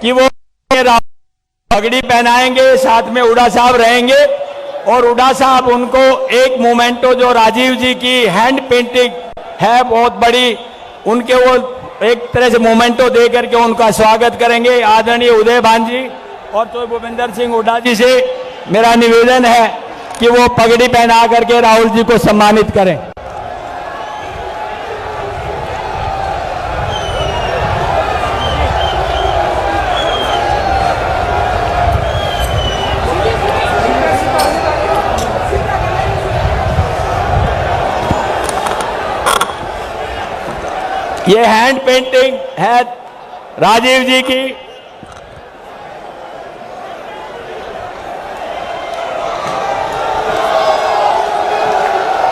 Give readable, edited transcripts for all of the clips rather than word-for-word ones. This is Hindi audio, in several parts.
कि वो पगड़ी पहनाएंगे, साथ में हुड्डा साहब रहेंगे और हुड्डा साहब उनको एक मोमेंटो जो राजीव जी की हैंड पेंटिंग है बहुत बड़ी, उनके वो एक तरह से मोमेंटो दे करके उनका स्वागत करेंगे। आदरणीय उदय भान जी और तो भूपेंद्र सिंह हुड्डा जी से मेरा निवेदन है कि वो पगड़ी पहना करके राहुल जी को सम्मानित करें। ये हैंड पेंटिंग है राजीव जी की।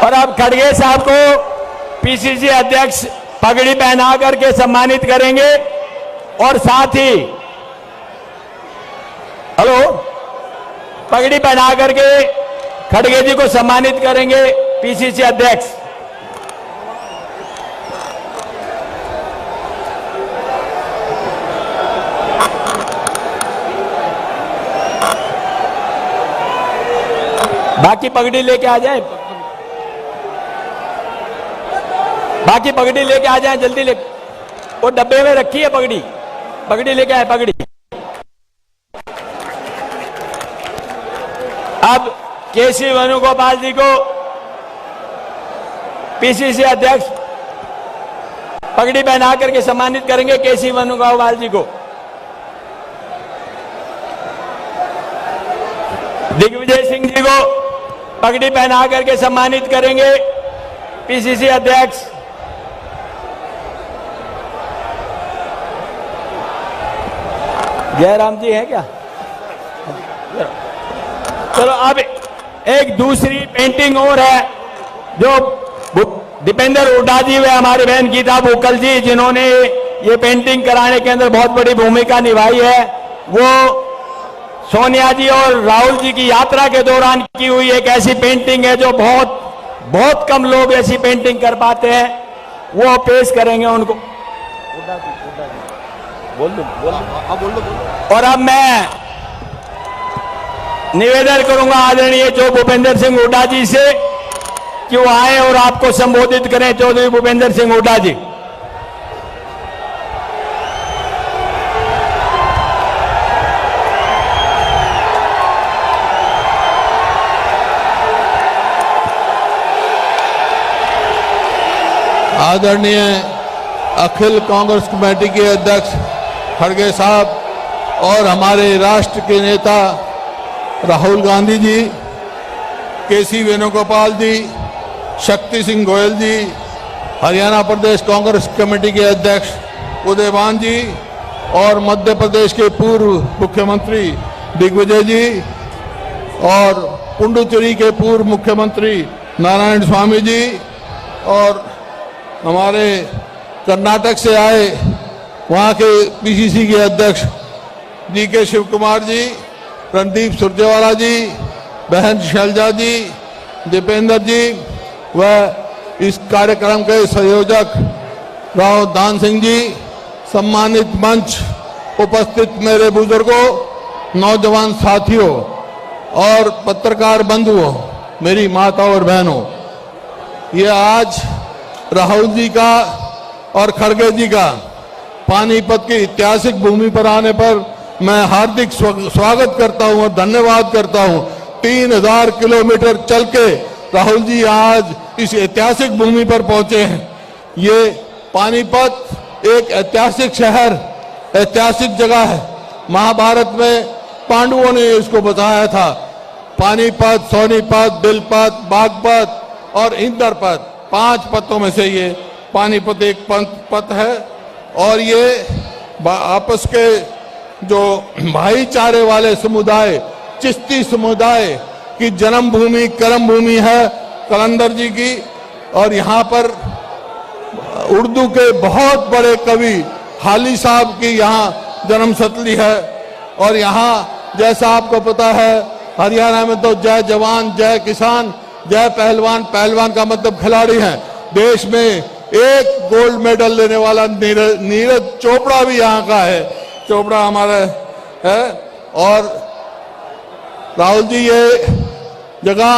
और अब खड़गे साहब को पीसीसी अध्यक्ष पगड़ी पहना करके सम्मानित करेंगे और साथ ही पगड़ी पहना करके खड़गे जी को सम्मानित करेंगे पीसीसी अध्यक्ष। बाकी पगड़ी लेके आ जाए, बाकी पगड़ी लेके आ जाए जल्दी ले, वो डब्बे में रखी है पगड़ी, पगड़ी लेके आए पगड़ी। अब केसी वेणुगोपाल जी को पीसीसी अध्यक्ष पगड़ी पहना करके सम्मानित करेंगे केसी वेणुगोपाल जी को। दिग्विजय सिंह जी को पगड़ी पहना करके सम्मानित करेंगे पीसीसी अध्यक्ष। जयराम जी है क्या? चलो अब एक दूसरी पेंटिंग और है जो दीपेंद्र हुड्डा जी व हमारी बहन गीता बुक्कल जी जिन्होंने ये पेंटिंग कराने के अंदर बहुत बड़ी भूमिका निभाई है, वो सोनिया जी और राहुल जी की यात्रा के दौरान की हुई एक ऐसी पेंटिंग है जो बहुत कम लोग ऐसी पेंटिंग कर पाते हैं, वो पेश करेंगे उनको। बोल दो। और अब मैं निवेदन करूंगा आदरणीय जो भूपेंद्र सिंह हुड्डा जी से कि वो आए और आपको संबोधित करें। चौधरी भूपेंद्र सिंह हुड्डा जी। आदरणीय अखिल कांग्रेस कमेटी के अध्यक्ष खड़गे साहब और हमारे राष्ट्र के नेता राहुल गांधी जी, केसी वेणुगोपाल जी, शक्ति सिंह गोयल जी, हरियाणा प्रदेश कांग्रेस कमेटी के अध्यक्ष उदय भान जी और मध्य प्रदेश के पूर्व मुख्यमंत्री दिग्विजय जी और पुडुचेरी के पूर्व मुख्यमंत्री नारायण स्वामी जी और हमारे कर्नाटक से आए वहाँ के पीसीसी के अध्यक्ष डीके शिव कुमार जी, रणदीप सुरजेवाला जी, बहन शैलजा जी, दीपेंद्र जी व इस कार्यक्रम के संयोजक राव दान सिंह जी, सम्मानित मंच उपस्थित मेरे बुजुर्गों, नौजवान साथियों और पत्रकार बंधुओं, मेरी माता और बहनों, ये आज राहुल जी का और खड़गे जी का पानीपत की ऐतिहासिक भूमि पर आने पर मैं हार्दिक स्वागत करता हूं और धन्यवाद करता हूं। 3000 किलोमीटर चल के राहुल जी आज इस ऐतिहासिक भूमि पर पहुंचे हैं। ये पानीपत एक ऐतिहासिक शहर, ऐतिहासिक जगह है। महाभारत में पांडवों ने इसको बताया था। पानीपत, सोनीपत, बिलपत, बागपत और इंद्रपत, 5 पतों में से ये पानीपत एक पत है। और ये आपस के जो भाईचारे वाले समुदाय, चिश्ती समुदाय की जन्मभूमि, कर्म भूमि है कलंदर जी की। और यहाँ पर उर्दू के बहुत बड़े कवि हाली साहब की यहाँ जन्मस्थली है। और यहाँ जैसा आपको पता है, हरियाणा में तो जय जवान जय किसान जय पहलवान, पहलवान का मतलब खिलाड़ी है। देश में एक गोल्ड मेडल लेने वाला नीरज चोपड़ा भी यहाँ का है। चोपड़ा हमारा है। और राहुल जी, ये जगह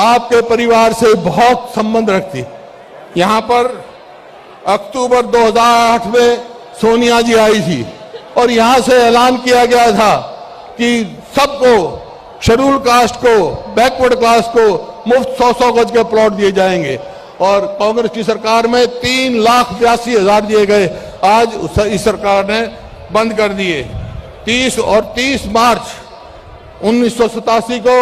आपके परिवार से बहुत संबंध रखती। यहाँ पर अक्टूबर 2008 में सोनिया जी आई थी और यहाँ से ऐलान किया गया था कि सबको, शेड्यूल कास्ट को, बैकवर्ड क्लास को मुफ्त 100-100 गज के प्लॉट दिए जाएंगे। और कांग्रेस की सरकार में 3,82,000 दिए गए। आज इस सरकार ने बंद कर दिए। 30 मार्च 1987 को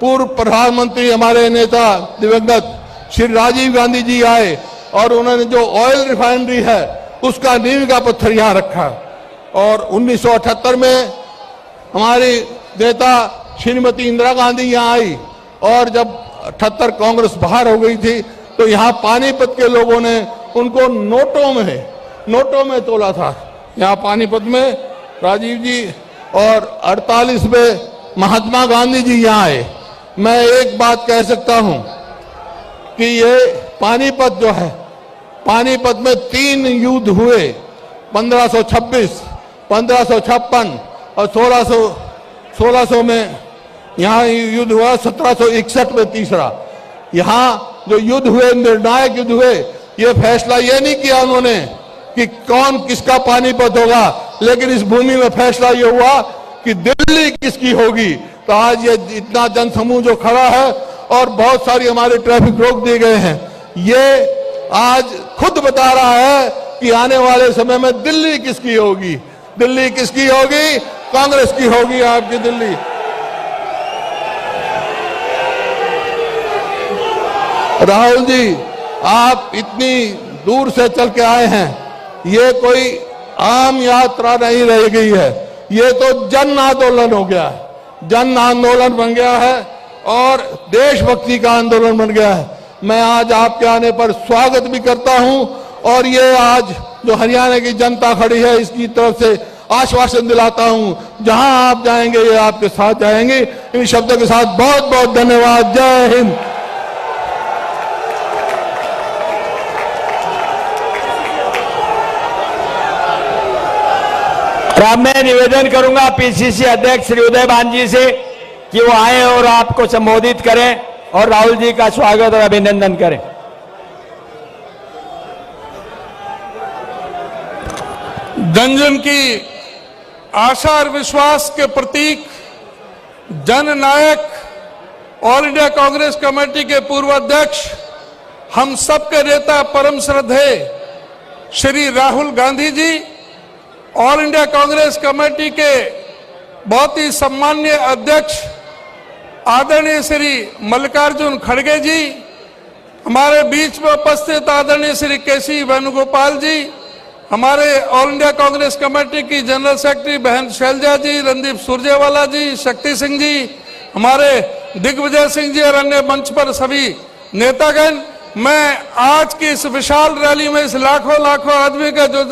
पूर्व प्रधानमंत्री, हमारे नेता दिवंगत श्री राजीव गांधी जी आए और उन्होंने जो ऑयल रिफाइनरी है उसका नींव का पत्थर यहां रखा। और 1978 में हमारी नेता श्रीमती इंदिरा गांधी यहां आई और जब 78 कांग्रेस बाहर हो गई थी तो यहाँ पानीपत के लोगों ने उनको नोटों में तोला था। यहाँ पानीपत में राजीव जी और 48 में महात्मा गांधी जी यहाँ आए। मैं एक बात कह सकता हूं कि ये पानीपत जो है, पानीपत में 3 युद्ध हुए, 1526, 1556 और 1600 में यहाँ युद्ध हुआ, 1761 में तीसरा। यहाँ जो युद्ध हुए, निर्णायक युद्ध हुए, ये फैसला ये नहीं किया उन्होंने कि कौन किसका पानीपत होगा, लेकिन इस भूमि में फैसला ये हुआ कि दिल्ली किसकी होगी। तो आज ये इतना जनसमूह जो खड़ा है और बहुत सारी हमारे ट्रैफिक रोक दिए गए हैं, ये आज खुद बता रहा है कि आने वाले समय में दिल्ली किसकी होगी। दिल्ली किसकी होगी? कांग्रेस की होगी आपकी दिल्ली। राहुल जी, आप इतनी दूर से चल के आए हैं, ये कोई आम यात्रा नहीं रह गई है, ये तो जन आंदोलन हो गया है, जन आंदोलन बन गया है और देशभक्ति का आंदोलन बन गया है। मैं आज आपके आने पर स्वागत भी करता हूं और ये आज जो हरियाणा की जनता खड़ी है इसकी तरफ से आश्वासन दिलाता हूं, जहां आप जाएंगे ये आपके साथ जाएंगे। इन शब्दों के साथ बहुत बहुत धन्यवाद। जय हिंद। और अब मैं निवेदन करूंगा पीसीसी अध्यक्ष श्री उदय भान जी से कि वो आए और आपको संबोधित करें और राहुल जी का स्वागत और अभिनंदन करें। जन जन की आशा और विश्वास के प्रतीक, जननायक, ऑल इंडिया कांग्रेस कमेटी के पूर्व अध्यक्ष, हम सबके नेता परम श्रद्धेय Shri Rahul Gandhi ji, all India Congress committee के बहुत ही सम्माननीय अध्यक्ष आदरणीय श्री मल्लिकार्जुन खड़गे जी, हमारे बीच में उपस्थित आदरणीय श्री केसी वेणुगोपाल जी, हमारे ऑल इंडिया कांग्रेस कमेटी की जनरल सेक्रेटरी बहन शैलजा जी, रणदीप सुरजेवाला जी, शक्ति सिंह जी, हमारे दिग्विजय सिंह जी और अन्य मंच पर सभी नेतागण, मैं आज की इस विशाल रैली में इस लाखों आदमी का जो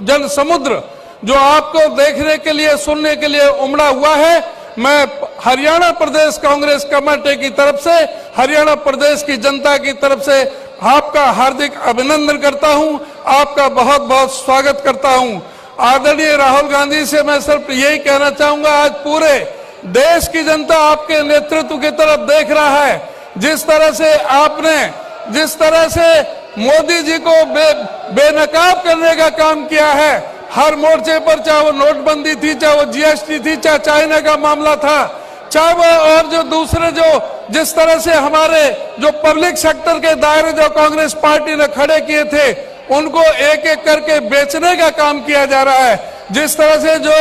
जन समुद्र जो आपको देखने के लिए, सुनने के लिए उमड़ा हुआ है, मैं हरियाणा प्रदेश कांग्रेस कमेटी की तरफ से, हरियाणा प्रदेश की जनता की तरफ से आपका हार्दिक अभिनंदन करता हूं, आपका बहुत बहुत स्वागत करता हूं। आदरणीय राहुल गांधी से मैं सिर्फ यही कहना चाहूंगा, आज पूरे देश की जनता आपके नेतृत्व की तरफ देख रहा है। जिस तरह से मोदी जी को बेनकाब करने का काम किया है हर मोर्चे पर, चाहे वो नोटबंदी थी, चाहे वो जीएसटी थी, चाहे चाइना का मामला था, चाहे वो और जो दूसरे जिस तरह से हमारे जो पब्लिक सेक्टर के दायरे जो कांग्रेस पार्टी ने खड़े किए थे उनको एक एक करके बेचने का काम किया जा रहा है। जिस तरह से जो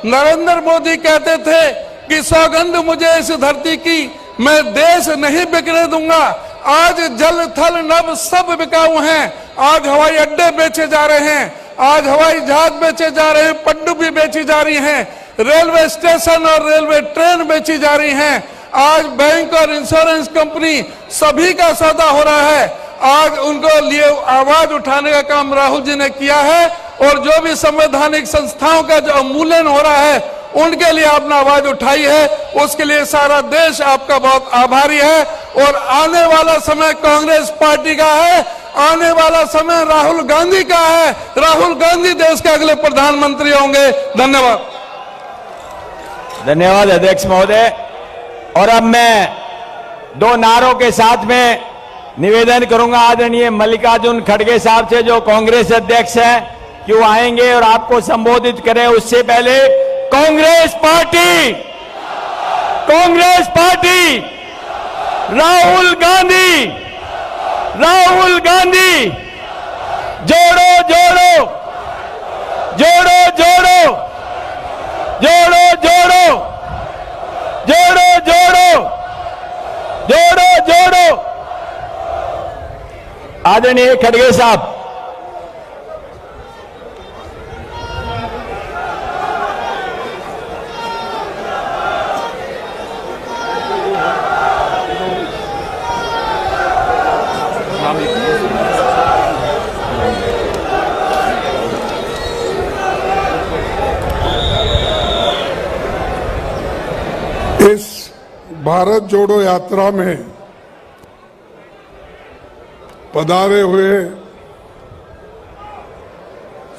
नरेंद्र मोदी कहते थे कि सौगंध मुझे इस धरती की, मैं देश नहीं बिकने दूंगा, आज जल थल नभ सब बिकाऊ हैं। आज हवाई अड्डे बेचे जा रहे हैं, आज हवाई जहाज बेचे जा रहे हैं, पनडुब्बी बेची जा रही हैं, रेलवे स्टेशन और रेलवे ट्रेन बेची जा रही हैं, आज बैंक और इंश्योरेंस कंपनी सभी का सौदा हो रहा है। आज उनको लिए आवाज उठाने का काम राहुल जी ने किया है और जो भी संवैधानिक संस्थाओं का जो उन्मूलन हो रहा है उनके लिए आपने आवाज उठाई है, उसके लिए सारा देश आपका बहुत आभारी है। और आने वाला समय कांग्रेस पार्टी का है, आने वाला समय राहुल गांधी का है। राहुल गांधी देश के अगले प्रधानमंत्री होंगे। धन्यवाद। धन्यवाद अध्यक्ष महोदय। और अब मैं दो नारों के साथ में निवेदन करूंगा आदरणीय मल्लिकार्जुन खड़गे साहब से, जो कांग्रेस अध्यक्ष हैं, कि वो आएंगे और आपको संबोधित करें। उससे पहले कांग्रेस पार्टी, कांग्रेस पार्टी, राहुल गांधी, राहुल गांधी, जोड़ो जोड़ो, जोड़ो जोड़ो, जोड़ो जोड़ो, जोड़ो जोड़ो, जोड़ो जोड़ो। आदरणीय खड़गे साहब। इस भारत जोड़ो यात्रा में पधारे हुए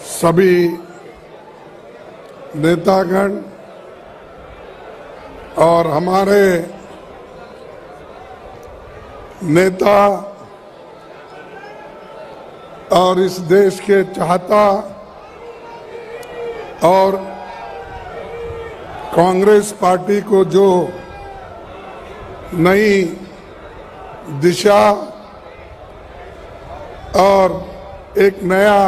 सभी नेतागण और हमारे नेता और इस देश के चाहता और कांग्रेस पार्टी को जो नई दिशा और एक नया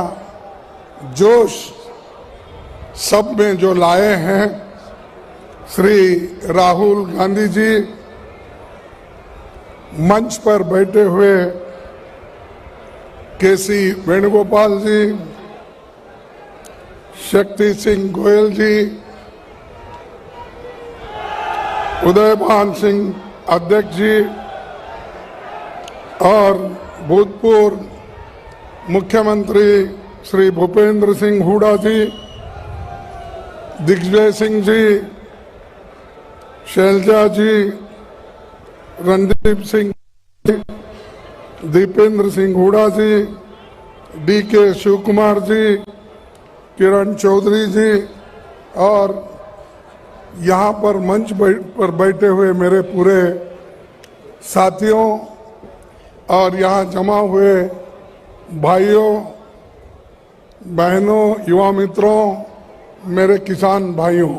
जोश सब में जो लाए हैं श्री राहुल गांधी जी, मंच पर बैठे हुए केसी वेणुगोपाल जी, शक्ति सिंह गोयल जी, उदयभान सिंह अध्यक्ष जी और भूतपूर्व मुख्यमंत्री श्री भूपेंद्र सिंह हुड्डा जी, दिग्विजय सिंह जी, शैलजा जी, रणदीप सिंह जी, दीपेंद्र सिंह हुड्डा जी, डीके शिव कुमार जी, किरण चौधरी जी और यहाँ पर मंच पर बैठे हुए मेरे पूरे साथियों और यहाँ जमा हुए भाइयों बहनों, युवा मित्रों, मेरे किसान भाइयों,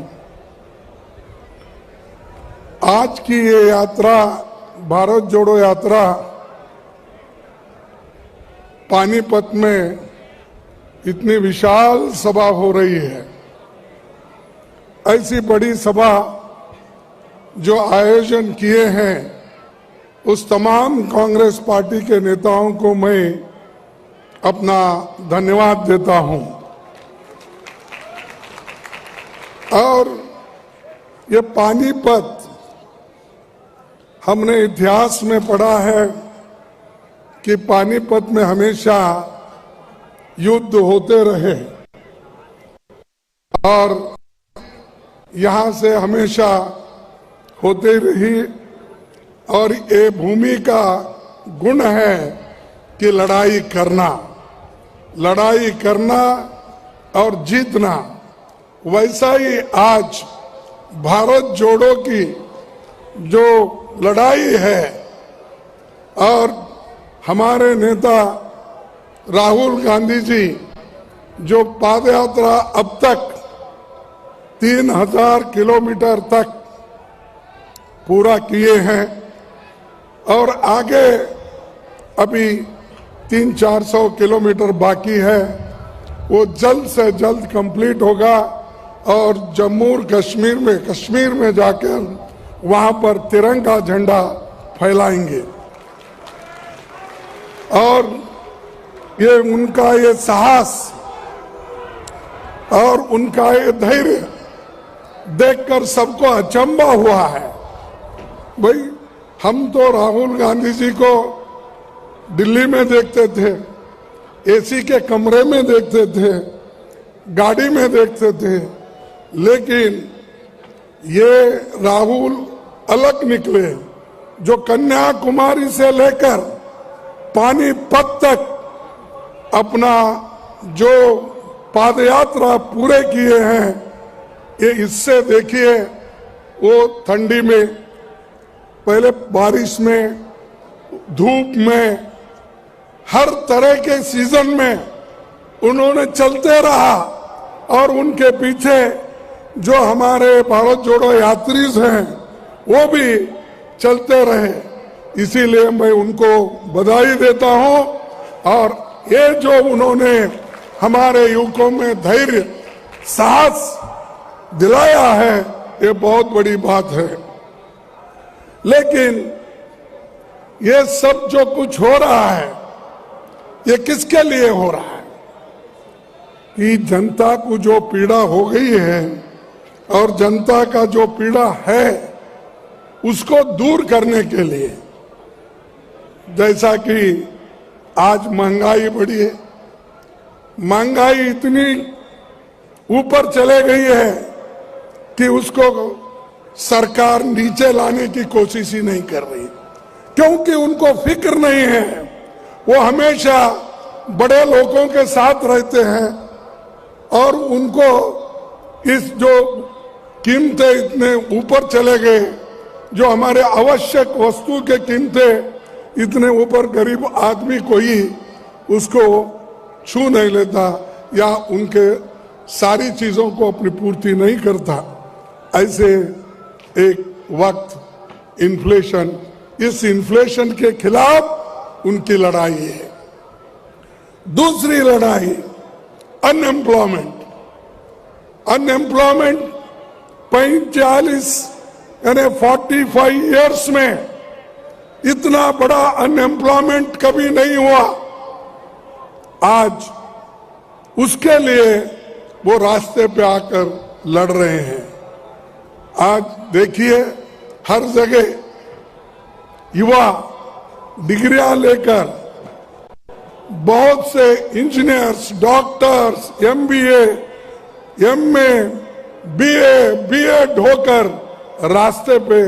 आज की ये यात्रा, भारत जोड़ो यात्रा, पानीपत में इतनी विशाल सभा हो रही है। ऐसी बड़ी सभा जो आयोजन किए हैं उस तमाम कांग्रेस पार्टी के नेताओं को मैं अपना धन्यवाद देता हूं। और ये पानीपत हमने इतिहास में पढ़ा है कि पानीपत में हमेशा युद्ध होते रहे और यहाँ से हमेशा होते रही और ये भूमि का गुण है कि लड़ाई करना और जीतना। वैसा ही आज भारत जोड़ो की जो लड़ाई है और हमारे नेता राहुल गांधी जी जो पादयात्रा अब तक 3000 किलोमीटर तक पूरा किए हैं और आगे अभी 300-400 किलोमीटर बाकी है, वो जल्द से जल्द कंप्लीट होगा और जम्मू और कश्मीर में जाकर वहां पर तिरंगा झंडा फैलाएंगे। और ये उनका ये साहस और उनका ये धैर्य देखकर सबको अचंभा हुआ है। भाई हम तो राहुल गांधी जी को दिल्ली में देखते थे, एसी के कमरे में देखते थे, गाड़ी में देखते थे, लेकिन ये राहुल अलग निकले जो कन्याकुमारी से लेकर पानीपत तक अपना जो पादयात्रा पूरे किए हैं, ये इससे देखिए वो ठंडी में, पहले बारिश में, धूप में, हर तरह के सीजन में उन्होंने चलते रहा और उनके पीछे जो हमारे भारत जोड़ो यात्री हैं वो भी चलते रहे। इसीलिए मैं उनको बधाई देता हूं और ये जो उन्होंने हमारे युवकों में धैर्य साहस दिलाया है ये बहुत बड़ी बात है। लेकिन ये सब जो कुछ हो रहा है ये किसके लिए हो रहा है? कि जनता को जो पीड़ा हो गई है और जनता का जो पीड़ा है उसको दूर करने के लिए, जैसा कि आज महंगाई बढ़ी है, महंगाई इतनी ऊपर चले गई है कि उसको सरकार नीचे लाने की कोशिश ही नहीं कर रही, क्योंकि उनको फिक्र नहीं है। वो हमेशा बड़े लोगों के साथ रहते हैं और उनको इस जो कीमतें इतने ऊपर चले गए, जो हमारे आवश्यक वस्तु के कीमतें इतने ऊपर, गरीब आदमी कोई उसको छू नहीं लेता या उनके सारी चीजों को अपनी पूर्ति नहीं करता। ऐसे एक वक्त इन्फ्लेशन, इस इन्फ्लेशन के खिलाफ उनकी लड़ाई है। दूसरी लड़ाई अनएम्प्लॉयमेंट। अनएम्प्लॉयमेंट 45 यानी 45 इयर्स में इतना बड़ा अनएम्प्लॉयमेंट कभी नहीं हुआ। आज उसके लिए वो रास्ते पे आकर लड़ रहे हैं। आज देखिए हर जगह युवा डिग्रियां लेकर बहुत से engineers, doctors, MBA, MA, BA, BEd होकर रास्ते पे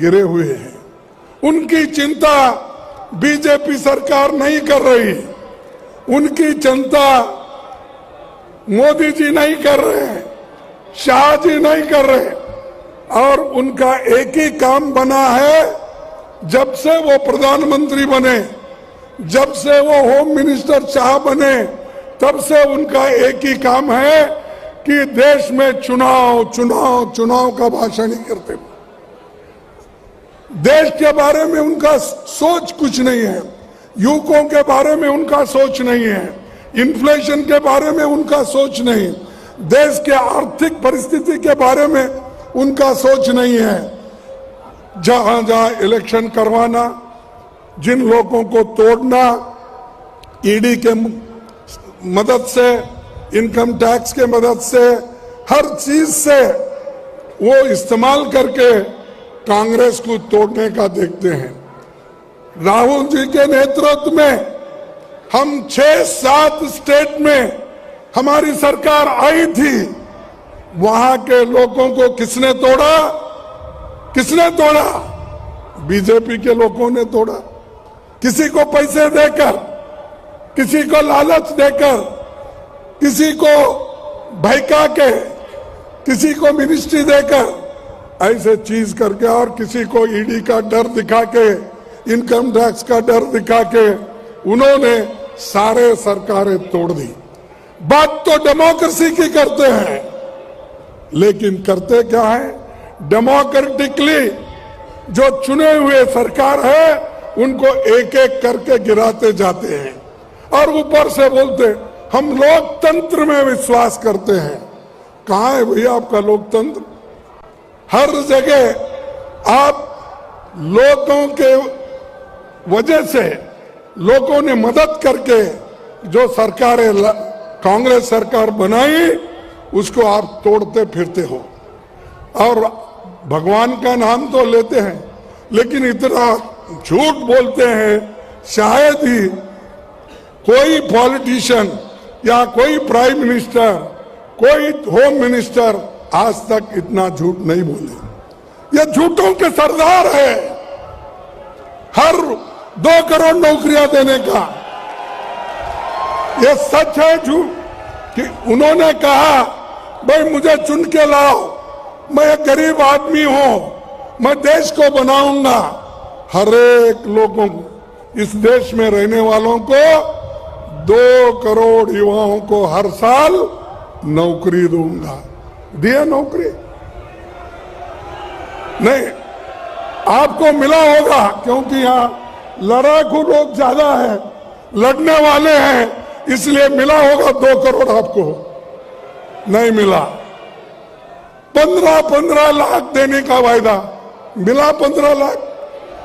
गिरे हुए हैं। उनकी चिंता बीजेपी सरकार नहीं कर रही, उनकी चिंता मोदी जी नहीं कर रहे, शाह जी नहीं कर रहे, और उनका एक ही काम बना है, जब से वो प्रधानमंत्री बने, जब से वो होम मिनिस्टर शाह बने, तब से उनका एक ही काम है कि देश में चुनाव चुनाव चुनाव का भाषण ही करते। देश के बारे में उनका सोच कुछ नहीं है, युवकों के बारे में उनका सोच नहीं है, इन्फ्लेशन के बारे में उनका सोच नहीं, देश के आर्थिक परिस्थिति के बारे में उनका सोच नहीं है। जहां जहां इलेक्शन करवाना, जिन लोगों को तोड़ना, ईडी के मदद से, इनकम टैक्स के मदद से, हर चीज से वो इस्तेमाल करके कांग्रेस को तोड़ने का देखते हैं। राहुल जी के नेतृत्व में हम 6-7 स्टेट में हमारी सरकार आई थी, वहां के लोगों को किसने तोड़ा? किसने तोड़ा? बीजेपी के लोगों ने तोड़ा। किसी को पैसे देकर, किसी को लालच देकर, किसी को भड़का के, किसी को मिनिस्ट्री देकर, ऐसे चीज करके, और किसी को ईडी का डर दिखा के, इनकम टैक्स का डर दिखा के उन्होंने सारे सरकारें तोड़ दी। बात तो डेमोक्रेसी की करते हैं, लेकिन करते क्या है? डेमोक्रेटिकली जो चुने हुए सरकार है उनको एक एक करके गिराते जाते हैं और ऊपर से बोलते हम लोकतंत्र में विश्वास करते हैं। कहां है भैया आपका लोकतंत्र? हर जगह आप लोगों के वजह से, लोगों ने मदद करके जो सरकारें कांग्रेस सरकार बनाई उसको आप तोड़ते फिरते हो और भगवान का नाम तो लेते हैं, लेकिन इतना झूठ बोलते हैं। शायद ही कोई पॉलिटिशियन या कोई प्राइम मिनिस्टर, कोई होम मिनिस्टर आज तक इतना झूठ नहीं बोले। ये झूठों के सरदार है। हर 2 करोड़ नौकरियां देने का, ये सच है झूठ कि उन्होंने कहा भाई मुझे चुन के लाओ, मैं एक गरीब आदमी हूं, मैं देश को बनाऊंगा, हर एक लोगों को, इस देश में रहने वालों को 2 करोड़ युवाओं को हर साल नौकरी दूंगा। दिया नौकरी? नहीं, आपको मिला होगा क्योंकि यहां लड़ाकू लोग ज्यादा है, लड़ने वाले हैं, इसलिए मिला होगा 2 करोड़। आपको नहीं मिला। 15 लाख देने का वायदा मिला, 15 लाख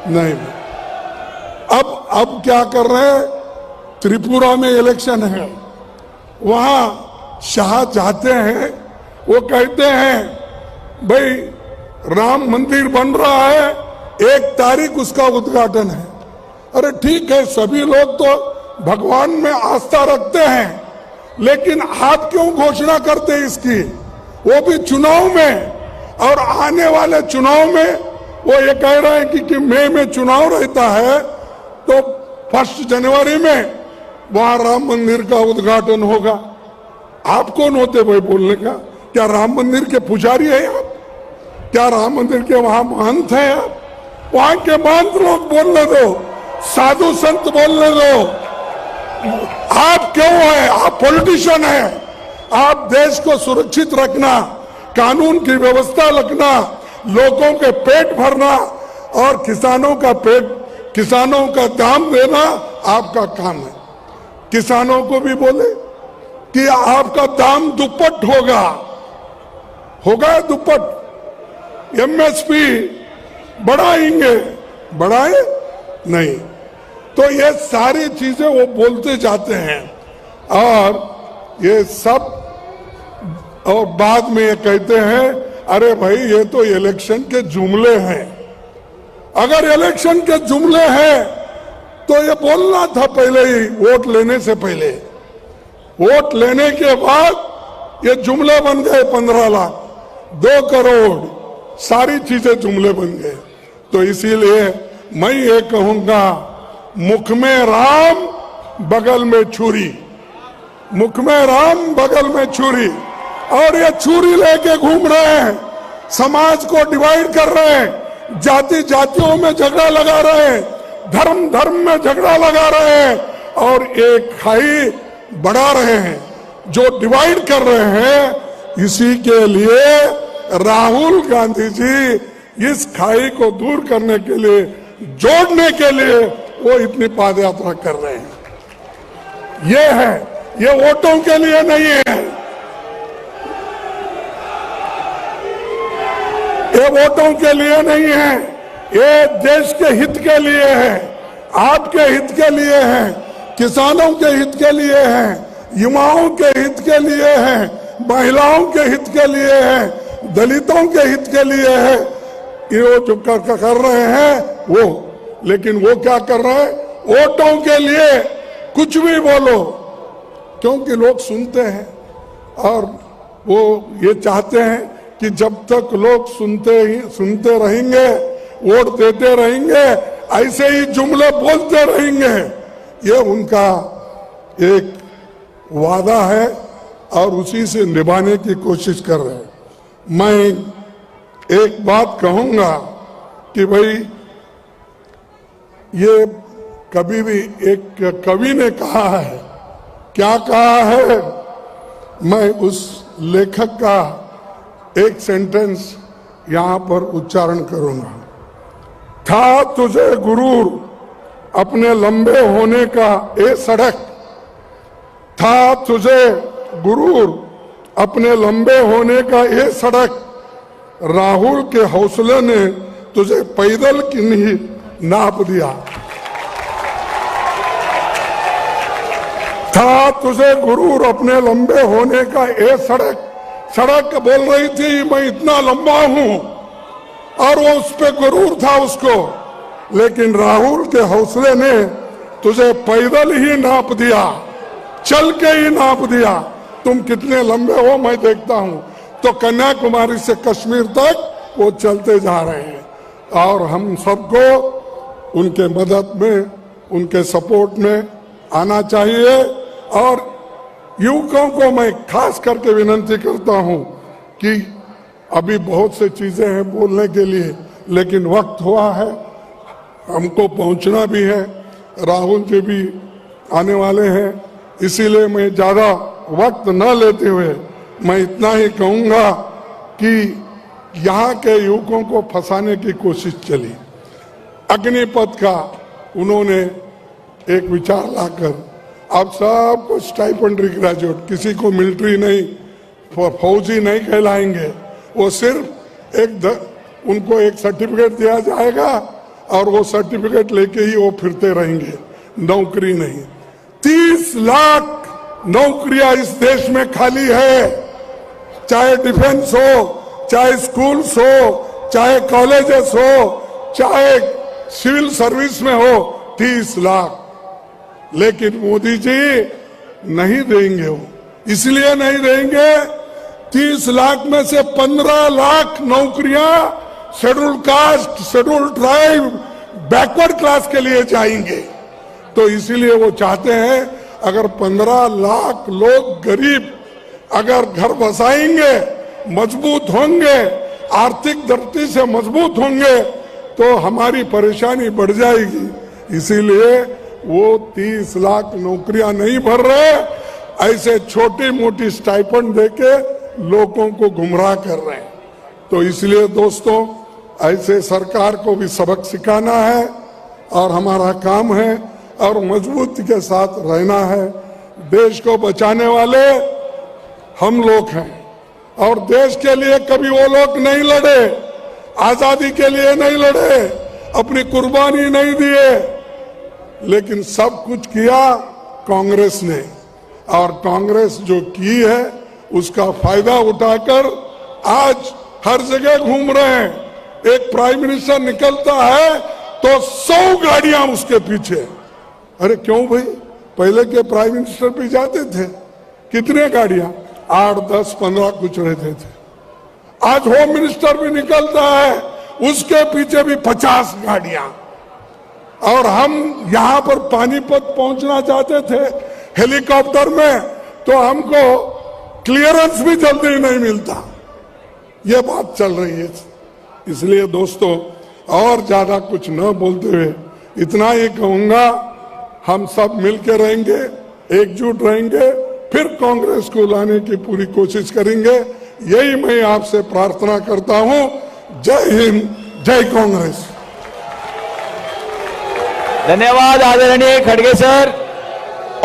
नहीं। अब क्या कर रहे हैं? त्रिपुरा में इलेक्शन है, वहां शाह जाते हैं, वो कहते हैं भाई राम मंदिर बन रहा है, 1 तारीख उसका उद्घाटन है। अरे ठीक है, सभी लोग तो भगवान में आस्था रखते हैं, लेकिन आप क्यों घोषणा करते हैं इसकी? वो भी चुनाव में, और आने वाले चुनाव में वो ये कह रहे हैं कि मई में चुनाव रहता है तो 1 जनवरी में वहां राम मंदिर का उद्घाटन होगा। आप कौन होते भाई बोलने का? क्या राम मंदिर के पुजारी हैं आप? क्या राम मंदिर के वहां महंत हैं आप? वहां के महंत लोग बोलने दो, साधु संत बोलने दो। आप क्यों हैं? आप पॉलिटिशियन हैं। आप देश को सुरक्षित रखना, कानून की व्यवस्था रखना, लोगों के पेट भरना और किसानों का दाम देना आपका काम है। किसानों को भी बोले कि आपका दाम दुप्पट होगा दुप्पट। एमएसपी बढ़ाएंगे, बढ़ाए नहीं। तो ये सारी चीजें वो बोलते जाते हैं और ये सब, और बाद में ये कहते हैं अरे भाई ये तो इलेक्शन के जुमले हैं। अगर इलेक्शन के जुमले हैं तो ये बोलना था पहले ही, वोट लेने से पहले। वोट लेने के बाद ये जुमले बन गए, 15 लाख, 2 करोड़, सारी चीजें जुमले बन गए। तो इसीलिए मैं ये कहूंगा, मुख में राम बगल में छुरी, मुख में राम बगल में छुरी, और ये छुरी लेके घूम रहे हैं, समाज को डिवाइड कर रहे हैं, जाति जातियों में झगड़ा लगा रहे हैं, धर्म धर्म में झगड़ा लगा रहे हैं, और एक खाई बढ़ा रहे हैं। जो डिवाइड कर रहे हैं, इसी के लिए राहुल गांधी जी इस खाई को दूर करने के लिए, जोड़ने के लिए वो इतनी पादयात्रा कर रहे हैं। ये है, ये वोटों के लिए नहीं है, ये वोटों के लिए नहीं है, ये देश के हित के लिए है, आपके हित के लिए है, किसानों के हित के लिए है, युवाओं के हित के लिए है, महिलाओं के हित के लिए है, दलितों के हित के लिए है। ये जो कर रहे हैं वो, लेकिन वो क्या कर रहे हैं? वोटों के लिए कुछ भी बोलो, क्योंकि लोग सुनते हैं और वो ये चाहते हैं कि जब तक लोग सुनते रहेंगे, वोट देते रहेंगे, ऐसे ही जुमले बोलते रहेंगे। ये उनका एक वादा है और उसी से निभाने की कोशिश कर रहे हैं। मैं एक बात कहूंगा कि भाई ये कभी भी, एक कवि ने कहा है, क्या कहा है, मैं उस लेखक का एक सेंटेंस यहां पर उच्चारण करूंगा। था तुझे गुरूर अपने लंबे होने का ए सड़क, था तुझे गुरूर अपने लंबे होने का ए सड़क, राहुल के हौसले ने तुझे पैदल की नहीं नाप दिया। था तुझे गुरूर अपने लंबे होने का ए सड़क, सड़क बोल रही थी मैं इतना लंबा हूं, और वो उस पे गुरूर था उसको, लेकिन राहुल के हौसले ने तुझे पैदल ही नाप दिया, चल के ही नाप दिया। तुम कितने लंबे हो मैं देखता हूं। तो कन्याकुमारी से कश्मीर तक वो चलते जा रहे हैं, और हम सबको उनके मदद में, उनके सपोर्ट में आना चाहिए। और युवकों को मैं खास करके विनती करता हूं कि अभी बहुत से चीजें हैं बोलने के लिए, लेकिन वक्त हुआ है, हमको पहुंचना भी है, राहुल जी भी आने वाले हैं, इसीलिए मैं ज्यादा वक्त न लेते हुए मैं इतना ही कहूंगा कि यहाँ के युवकों को फंसाने की कोशिश चली। अग्निपथ का उन्होंने एक विचार लाकर अब सबको स्टाइपेंडरी ग्रेजुएट, किसी को मिलिट्री नहीं, फौजी नहीं कहलाएंगे, वो सिर्फ उनको एक सर्टिफिकेट दिया जाएगा और वो सर्टिफिकेट लेके ही वो फिरते रहेंगे, नौकरी नहीं। 30 लाख नौकरियां इस देश में खाली है, चाहे डिफेंस हो, चाहे स्कूल्स हो, चाहे कॉलेजेस हो, चाहे सिविल सर्विस में हो, 30 लाख। लेकिन मोदी जी नहीं देंगे, वो इसलिए नहीं देंगे, 30 लाख में से 15 लाख नौकरियां schedule caste, schedule tribe, backward class के लिए जाएंगे। तो इसीलिए वो चाहते हैं अगर 15 लाख लोग गरीब अगर घर बसाएंगे, मजबूत होंगे, आर्थिक दृष्टि से मजबूत होंगे, तो हमारी परेशानी बढ़ जाएगी। इसीलिए वो 30 लाख नौकरियां नहीं भर रहे, ऐसे छोटी मोटी स्टाइपेंड देके लोगों को गुमराह कर रहे हैं। तो इसलिए दोस्तों, ऐसे सरकार को भी सबक सिखाना है और हमारा काम है और मजबूती के साथ रहना है। देश को बचाने वाले हम लोग हैं और देश के लिए कभी वो लोग नहीं लड़े, आजादी के लिए नहीं लड़े, अपनी कुर्बानी नहीं दिए, लेकिन सब कुछ किया कांग्रेस ने। और कांग्रेस जो की है उसका फायदा उठाकर आज हर जगह घूम रहे हैं। एक प्राइम मिनिस्टर निकलता है तो 100 गाड़ियां उसके पीछे। अरे क्यों भाई, पहले के प्राइम मिनिस्टर भी जाते थे, कितने गाड़ियां, 8, 10, 15 कुछ रहते थे। आज होम मिनिस्टर भी निकलता है, उसके पीछे भी 50 गाड़ियां। और हम यहां पर पानीपत पहुंचना चाहते थे हेलीकॉप्टर में, तो हमको क्लियरेंस भी जल्दी नहीं मिलता। ये बात चल रही है। इसलिए दोस्तों, और ज्यादा कुछ न बोलते हुए इतना ही कहूंगा, हम सब मिलकर रहेंगे, एकजुट रहेंगे, फिर कांग्रेस को लाने की पूरी कोशिश करेंगे। यही मैं आपसे प्रार्थना करता हूं। जय हिंद, जय कांग्रेस। धन्यवाद आदरणीय खड़गे सर।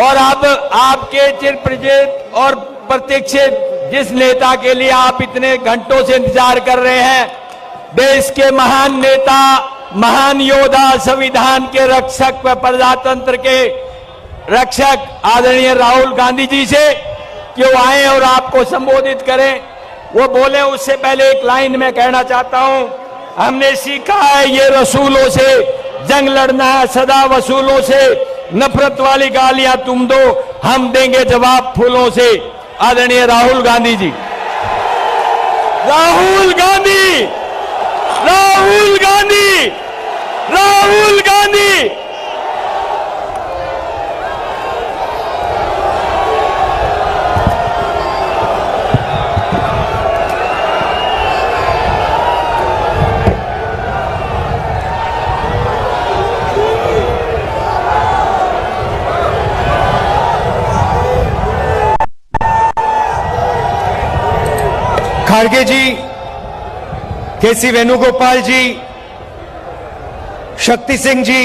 और अब आपके चिर परिचित और प्रतीक्षित जिस नेता के लिए आप इतने घंटों से इंतजार कर रहे हैं, देश के महान नेता, महान योद्धा, संविधान के रक्षक व प्रजातंत्र के रक्षक आदरणीय राहुल गांधी जी से कि वो आए और आपको संबोधित करें। वो बोले उससे पहले एक लाइन में कहना चाहता हूं, हमने सीखा है ये रसूलों से जंग लड़ना है, सदा वसूलों से, नफरत वाली गालियां तुम दो, हम देंगे जवाब फूलों से। आदरणीय राहुल गांधी जी। राहुल गांधी, राहुल गांधी, राहुल गांधी। खारगे जी, केसी वेणुगोपाल जी, शक्ति सिंह जी,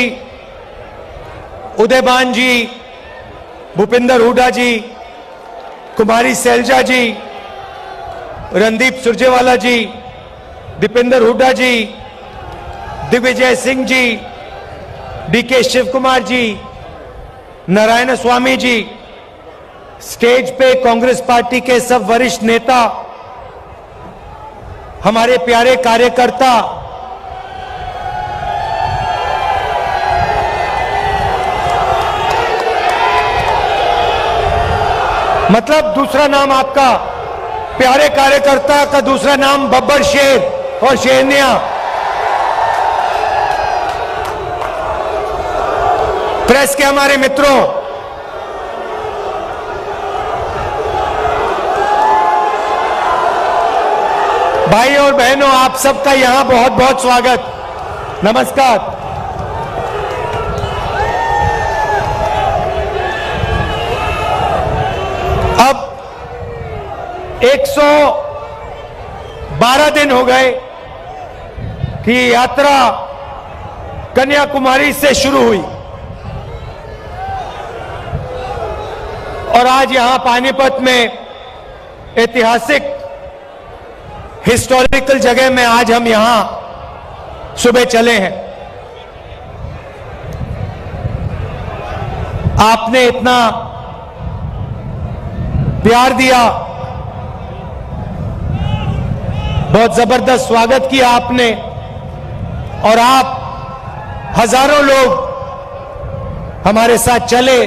उदयबान जी, भूपिंदर हुड्डा जी, कुमारी सैलजा जी, रणदीप सुरजेवाला जी, दीपेंद्र हुड्डा जी, दिग्विजय सिंह जी, डीके शिव कुमार जी, नारायण स्वामी जी, स्टेज पे कांग्रेस पार्टी के सब वरिष्ठ नेता, हमारे प्यारे कार्यकर्ता, मतलब दूसरा नाम आपका, प्यारे कार्यकर्ता का दूसरा नाम बब्बर शेर और शेरनिया। प्रेस के हमारे मित्रों, भाई और बहनों, आप सबका यहां बहुत बहुत स्वागत। नमस्कार। अब 112 दिन हो गए कि यात्रा कन्याकुमारी से शुरू हुई और आज यहां पानीपत में ऐतिहासिक हिस्टोरिकल जगह में आज हम यहां सुबह चले हैं। आपने इतना प्यार दिया, बहुत जबरदस्त स्वागत किया आपने, और आप हजारों लोग हमारे साथ चले,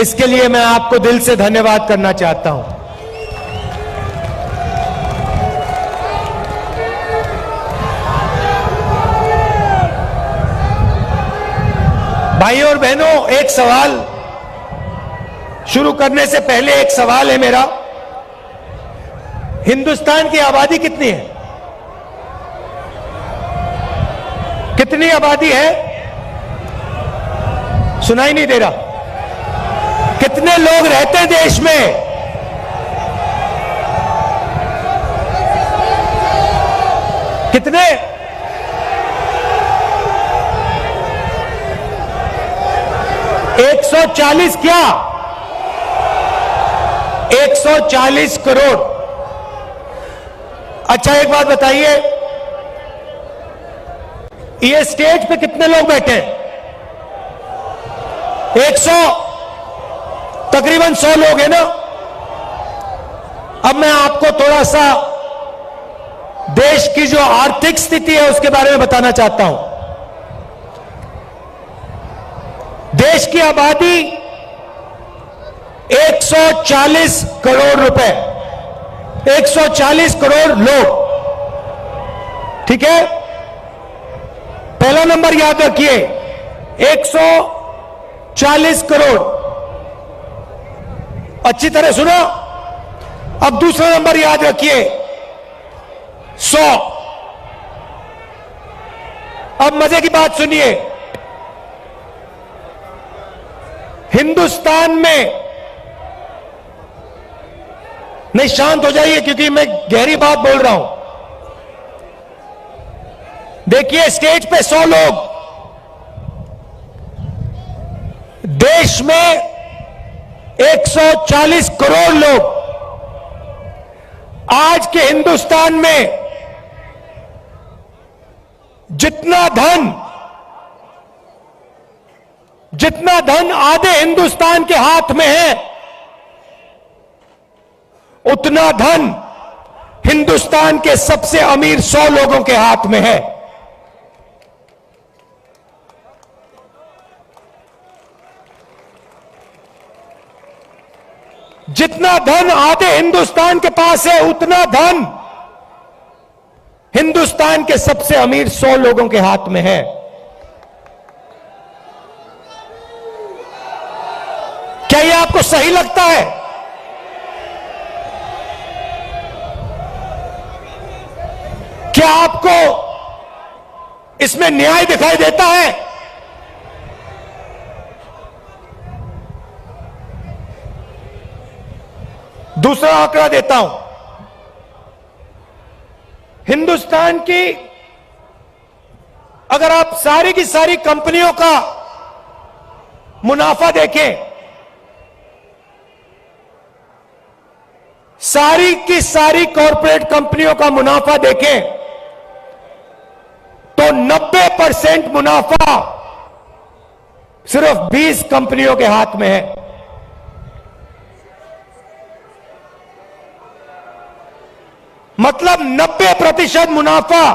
इसके लिए मैं आपको दिल से धन्यवाद करना चाहता हूं। भाइयों और बहनों, एक सवाल शुरू करने से पहले एक सवाल है मेरा। हिंदुस्तान की आबादी कितनी है? कितनी आबादी है? सुनाई नहीं दे रहा। कितने लोग रहते हैं देश में? कितने? 140 क्या? 140 करोड़। अच्छा, एक बात बताइए, ये स्टेज पे कितने लोग बैठे हैं? 100, तकरीबन 100 लोग हैं ना। अब मैं आपको थोड़ा सा देश की जो आर्थिक स्थिति है उसके बारे में बताना चाहता हूं। देश की आबादी 140 करोड़ रुपए, 140 करोड़ लोग, ठीक है? पहला नंबर याद रखिए, 140 करोड़। अच्छी तरह सुनो। अब दूसरा नंबर याद रखिए, 100। अब मजे की बात सुनिए, हिंदुस्तान में, नहीं शांत हो जाइए क्योंकि मैं गहरी बात बोल रहा हूं। देखिए, स्टेज पे 100 लोग, देश में 140 करोड़ लोग। आज के हिंदुस्तान में जितना धन आधे हिंदुस्तान के हाथ में है, उतना धन हिंदुस्तान के सबसे अमीर 100 लोगों के हाथ में है। जितना धन आधे हिंदुस्तान के पास है, उतना धन हिंदुस्तान के सबसे अमीर 100 लोगों के हाथ में है। क्या यह आपको सही लगता है? क्या आपको इसमें न्याय दिखाई देता है? दूसरा आंकड़ा देता हूं। हिंदुस्तान की, अगर आप सारी की सारी कंपनियों का मुनाफा देखें, सारी की सारी कॉरपोरेट कंपनियों का मुनाफा देखें, तो 90% मुनाफा सिर्फ 20 कंपनियों के हाथ में है। मतलब 90% मुनाफा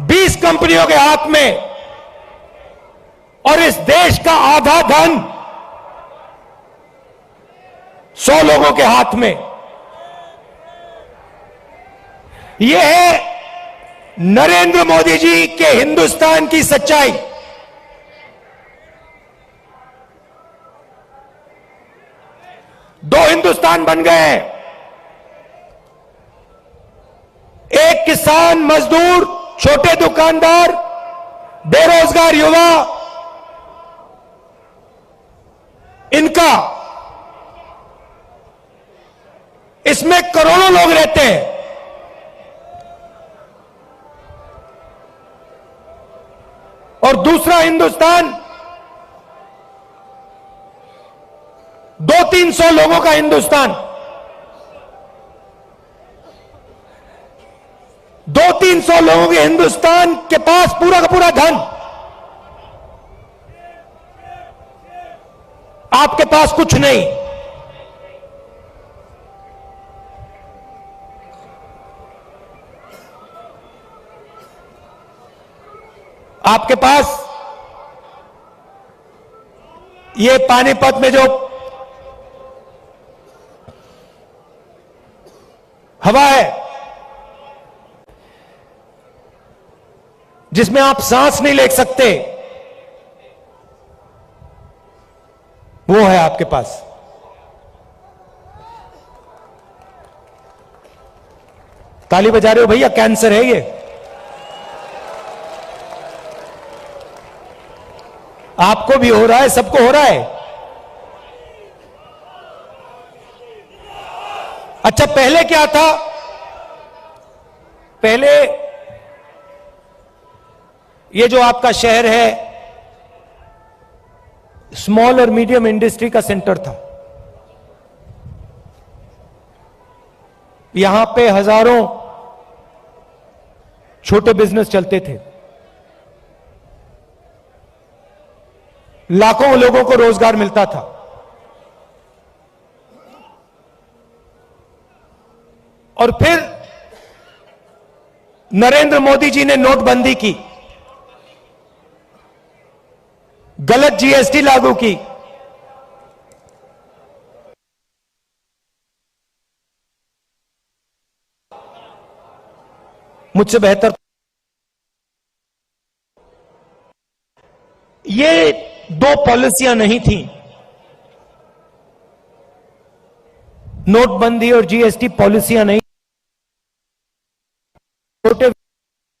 20 कंपनियों के हाथ में, और इस देश का आधा धन 100 लोगों के हाथ में। यह है नरेंद्र मोदी जी के हिंदुस्तान की सच्चाई। दो हिंदुस्तान बन गए हैं। किसान, मजदूर, छोटे दुकानदार, बेरोजगार युवा, इनका, इसमें करोड़ों लोग रहते हैं। और दूसरा हिंदुस्तान 200-300 लोगों का हिंदुस्तान, 200-300 लोगों के हिंदुस्तान के पास पूरा का पूरा धन, आपके पास कुछ नहीं। आपके पास ये पानीपत में जो हवा है, जिसमें आप सांस नहीं ले सकते, वो है आपके पास। ताली बजा रहे हो भैया, कैंसर है ये। आपको भी हो रहा है, सबको हो रहा है। अच्छा, पहले क्या था? पहले ये जो आपका शहर है स्मॉल और मीडियम इंडस्ट्री का सेंटर था। यहां पे हजारों छोटे बिजनेस चलते थे, लाखों लोगों को रोजगार मिलता था। और फिर नरेंद्र मोदी जी ने नोटबंदी की, गलत जीएसटी लागू की, मुझसे बेहतर ये दो पॉलिसियां नहीं थी, नोटबंदी और जीएसटी पॉलिसियां नहीं, छोटे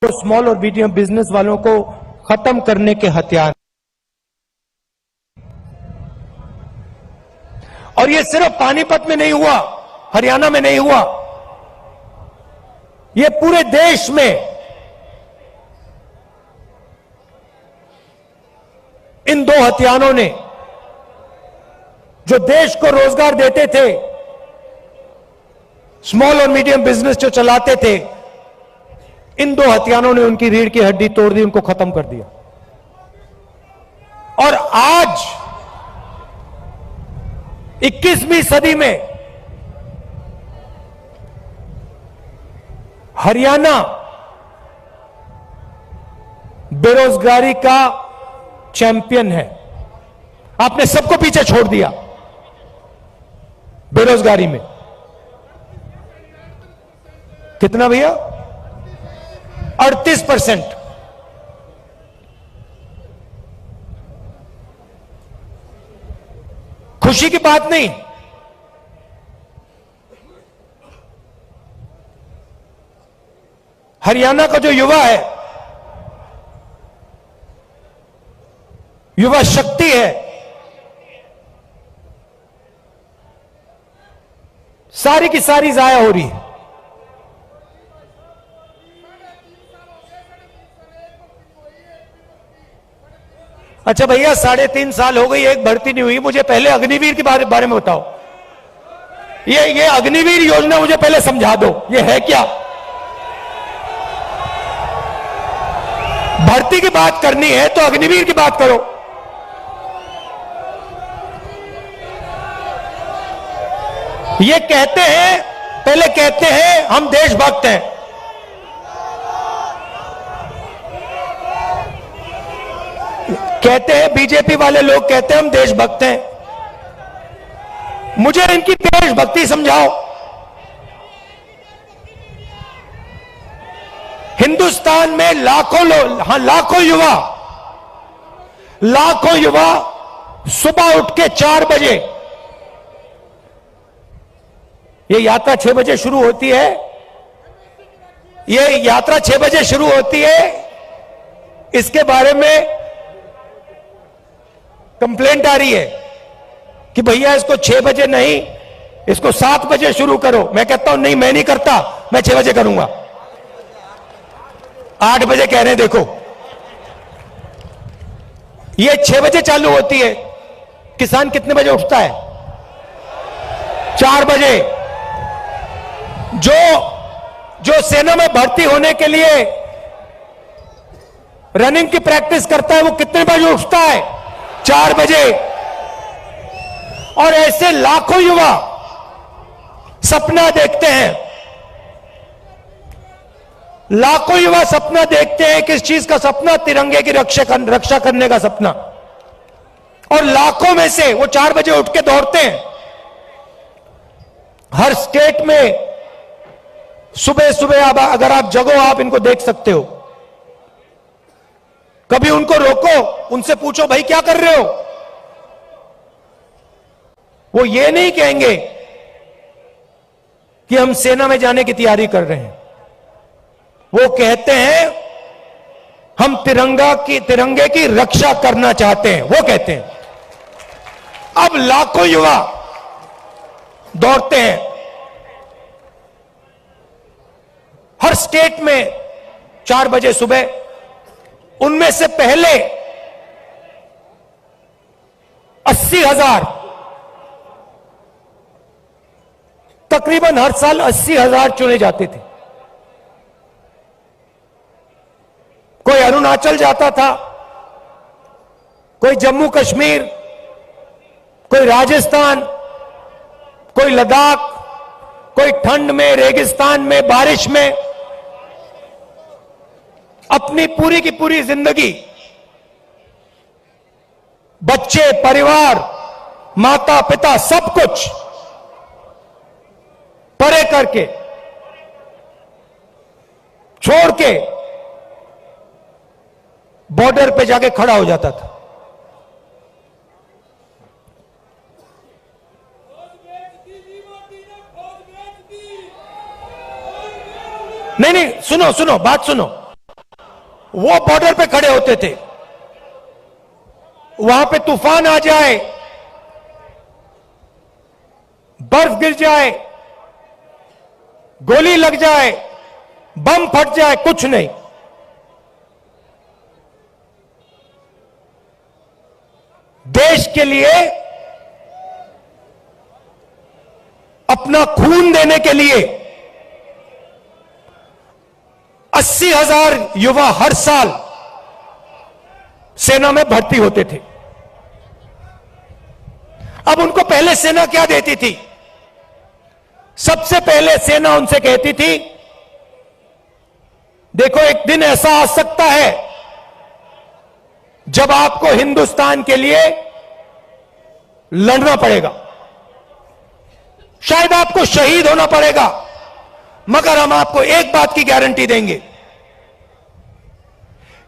स्मॉल और मीडियम बिजनेस वालों को खत्म करने के हथियार। और ये सिर्फ पानीपत में नहीं हुआ, हरियाणा में नहीं हुआ, ये पूरे देश में इन दो हथियारों ने जो देश को रोजगार देते थे, स्मॉल और मीडियम बिजनेस जो चलाते थे, इन दो हथियारों ने उनकी रीढ़ की हड्डी तोड़ दी, उनको खत्म कर दिया। और आज 21वीं सदी में हरियाणा बेरोजगारी का चैंपियन है। आपने सबको पीछे छोड़ दिया बेरोजगारी में। कितना भैया? 38%। खुशी की बात नहीं, हरियाणा का जो युवा है, युवा शक्ति है, सारी की सारी जाया हो रही है। अच्छा भैया, 3.5 साल हो गई, एक भर्ती नहीं हुई। मुझे पहले अग्निवीर के बारे में बताओ। ये अग्निवीर योजना मुझे पहले समझा दो, ये है क्या? भर्ती की बात करनी है तो अग्निवीर की बात करो। ये कहते हैं, पहले कहते हैं हम देशभक्त हैं, कहते हैं बीजेपी वाले लोग कहते हैं हम देशभक्त हैं। मुझे इनकी देशभक्ति समझाओ। हिंदुस्तान में लाखों लोग, हाँ लाखों युवा सुबह उठ के 4 बजे, ये यात्रा 6 बजे शुरू होती है, ये यात्रा 6 बजे शुरू होती है, इसके बारे में कंप्लेंट आ रही है कि भैया इसको 6 बजे नहीं, इसको 7 बजे शुरू करो। मैं कहता हूं नहीं, मैं नहीं करता, मैं 6 बजे करूंगा। 8 बजे कह रहे हैं, देखो ये 6 बजे चालू होती है। किसान कितने बजे उठता है? 4 बजे। जो सेना में भर्ती होने के लिए रनिंग की प्रैक्टिस करता है, वो कितने बजे उठता है? 4 बजे। और ऐसे लाखों युवा सपना देखते हैं, लाखों युवा सपना देखते हैं। किस चीज का सपना? तिरंगे की रक्षा करने का सपना। और लाखों में से वो 4 बजे उठ के दौड़ते हैं। हर स्टेट में सुबह सुबह अगर आप जगो, आप इनको देख सकते हो। कभी उनको रोको, उनसे पूछो भाई क्या कर रहे हो? वो ये नहीं कहेंगे कि हम सेना में जाने की तैयारी कर रहे हैं। वो कहते हैं हम तिरंगे की रक्षा करना चाहते हैं, वो कहते हैं। अब लाखों युवा दौड़ते हैं हर स्टेट में 4 बजे सुबह। उनमें से पहले 80,000, तकरीबन हर साल 80,000 चुने जाते थे। कोई अरुणाचल जाता था, कोई जम्मू कश्मीर, कोई राजस्थान, कोई लद्दाख, कोई ठंड में, रेगिस्तान में, बारिश में अपनी पूरी की पूरी जिंदगी बच्चे, परिवार, माता पिता, सब कुछ परे करके छोड़ के बॉर्डर पे जाके खड़ा हो जाता था। नहीं, सुनो, बात सुनो। वो बॉर्डर पे खड़े होते थे, वहां पे तूफान आ जाए, बर्फ गिर जाए, गोली लग जाए, बम फट जाए, कुछ नहीं। देश के लिए, अपना खून देने के लिए 80,000 युवा हर साल सेना में भर्ती होते थे। अब उनको पहले सेना क्या देती थी? सबसे पहले सेना उनसे कहती थी, देखो एक दिन ऐसा आ सकता है जब आपको हिंदुस्तान के लिए लड़ना पड़ेगा, शायद आपको शहीद होना पड़ेगा, मगर हम आपको एक बात की गारंटी देंगे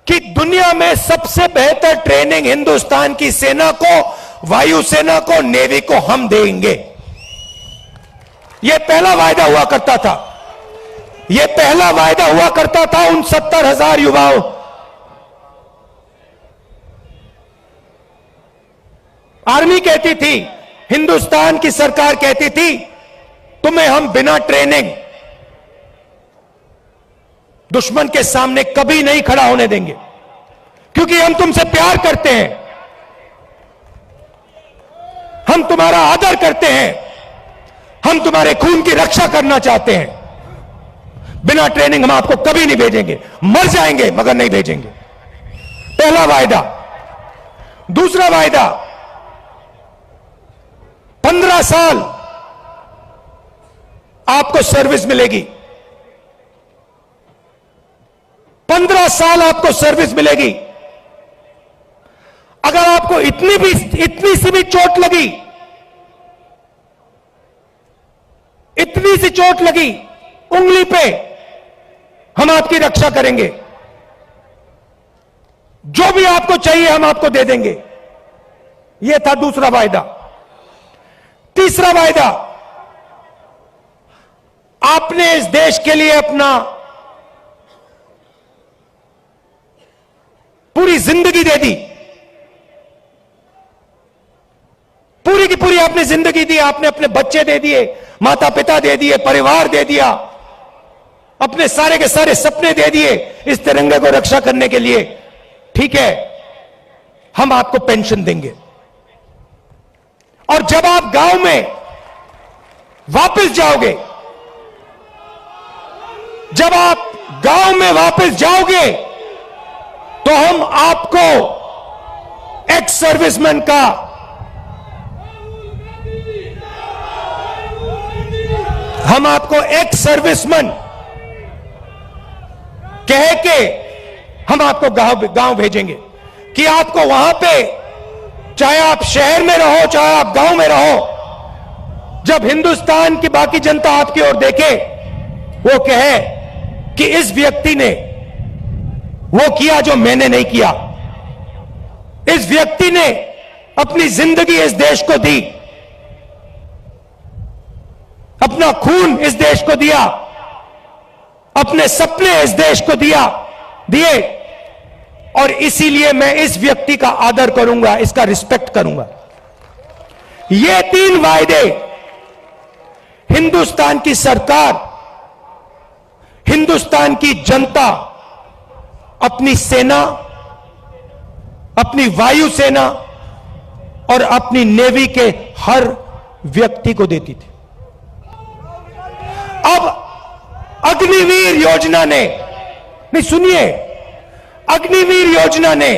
कि दुनिया में सबसे बेहतर ट्रेनिंग हिंदुस्तान की सेना को, वायुसेना को, नेवी को हम देंगे। यह पहला वायदा हुआ करता था। यह पहला वायदा हुआ करता था उन 70,000 युवाओं। आर्मी कहती थी, हिंदुस्तान की सरकार कहती थी, तुम्हें हम बिना ट्रेनिंग दुश्मन के सामने कभी नहीं खड़ा होने देंगे, क्योंकि हम तुमसे प्यार करते हैं, हम तुम्हारा आदर करते हैं, हम तुम्हारे खून की रक्षा करना चाहते हैं। बिना ट्रेनिंग हम आपको कभी नहीं भेजेंगे, मर जाएंगे मगर नहीं भेजेंगे। पहला वायदा। दूसरा वायदा, 15 साल आपको सर्विस मिलेगी। 15 साल आपको सर्विस मिलेगी। अगर आपको इतनी सी भी चोट लगी, इतनी सी चोट लगी उंगली पे, हम आपकी रक्षा करेंगे। जो भी आपको चाहिए हम आपको दे देंगे। यह था दूसरा वायदा। तीसरा वायदा, आपने इस देश के लिए अपना पूरी जिंदगी दे दी, पूरी की पूरी आपने जिंदगी दी, आपने अपने बच्चे दे दिए, माता पिता दे दिए, परिवार दे दिया, अपने सारे के सारे सपने दे दिए इस तिरंगे को रक्षा करने के लिए। ठीक है, हम आपको पेंशन देंगे, और जब आप गांव में वापस जाओगे, जब आप गांव में वापस जाओगे, तो हम आपको एक्स सर्विसमैन का कह के हम आपको गांव भेजेंगे कि आपको वहां पे, चाहे आप शहर में रहो चाहे आप गांव में रहो, जब हिंदुस्तान की बाकी जनता आपकी ओर देखे, वो कहे कि इस व्यक्ति ने वो किया जो मैंने नहीं किया, इस व्यक्ति ने अपनी जिंदगी इस देश को दी, अपना खून इस देश को दिया, अपने सपने इस देश को दिए, और इसीलिए मैं इस व्यक्ति का आदर करूंगा, इसका रिस्पेक्ट करूंगा। ये 3 वायदे हिंदुस्तान की सरकार, हिंदुस्तान की जनता अपनी सेना, अपनी वायुसेना और अपनी नेवी के हर व्यक्ति को देती थी। अब अग्निवीर योजना ने, नहीं सुनिए, अग्निवीर योजना ने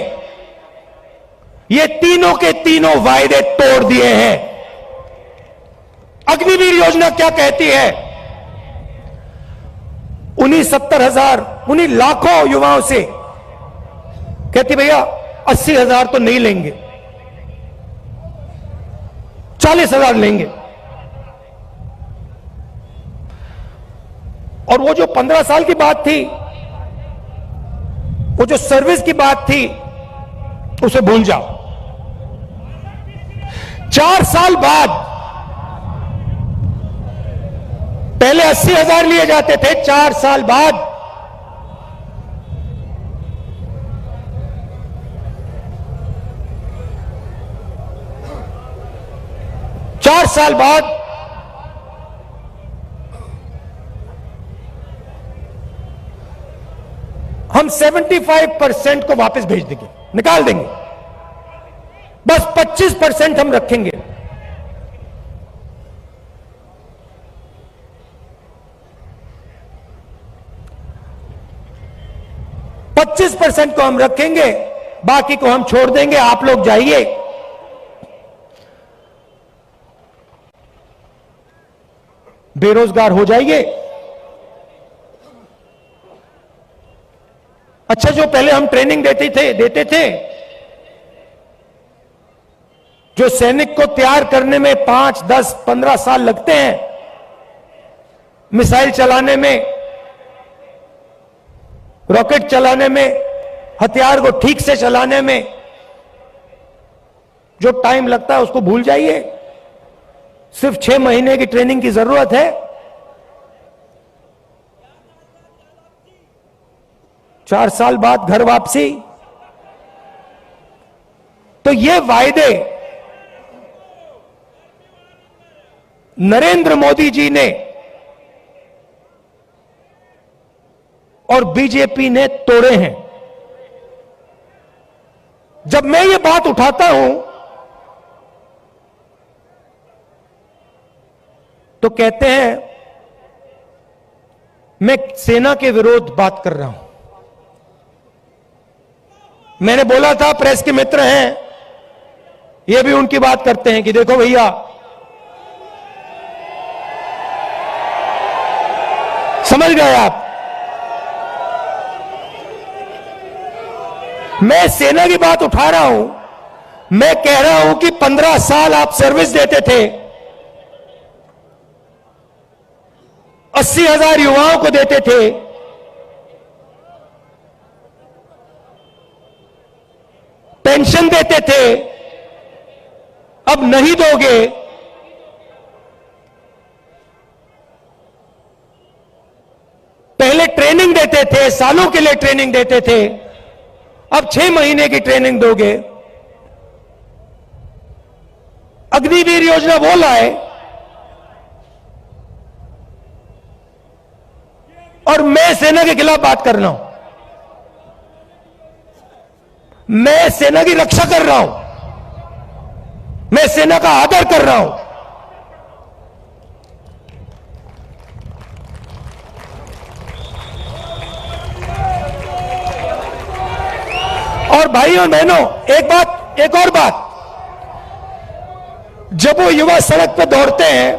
ये तीनों के तीनों वायदे तोड़ दिए हैं। अग्निवीर योजना क्या कहती है? उन्हीं 70,000, उन्हीं लाखों युवाओं से कहती भैया 80,000 तो नहीं लेंगे, 40,000 लेंगे। और वो जो 15 साल की बात थी, वो जो सर्विस की बात थी, उसे भूल जाओ। 4 साल बाद, पहले 80,000 लिए जाते थे, 4 साल बाद 4 साल बाद हम 75% को वापस भेज देंगे, निकाल देंगे, बस 25% हम रखेंगे। % को हम रखेंगे, बाकी को हम छोड़ देंगे। आप लोग जाइए, बेरोजगार हो जाइए। अच्छा, जो पहले हम ट्रेनिंग देते थे, जो सैनिक को तैयार करने में 5, 10, 15 साल लगते हैं, मिसाइल चलाने में, रॉकेट चलाने में, हथियार को ठीक से चलाने में जो टाइम लगता है उसको भूल जाइए। सिर्फ 6 महीने की ट्रेनिंग की जरूरत है। 4 साल बाद घर वापसी। तो ये वायदे नरेंद्र मोदी जी ने और बीजेपी ने तोड़े हैं। जब मैं ये बात उठाता हूं तो कहते हैं मैं सेना के विरोध बात कर रहा हूं। मैंने बोला था, प्रेस के मित्र हैं, ये भी उनकी बात करते हैं कि देखो भैया, समझ गए आप, मैं सेना की बात उठा रहा हूं। मैं कह रहा हूं कि 15 साल आप सर्विस देते थे, 80,000 युवाओं को देते थे, पेंशन देते थे, अब नहीं दोगे। पहले ट्रेनिंग देते थे, सालों के लिए ट्रेनिंग देते थे, अब 6 महीने की ट्रेनिंग दोगे। अग्निवीर योजना वो लाए और मैं सेना के खिलाफ बात कर रहा हूं। मैं सेना की रक्षा कर रहा हूं, मैं सेना का आदर कर रहा हूं। और भाइयों और बहनों, एक और बात, जब वो युवा सड़क पे दौड़ते हैं,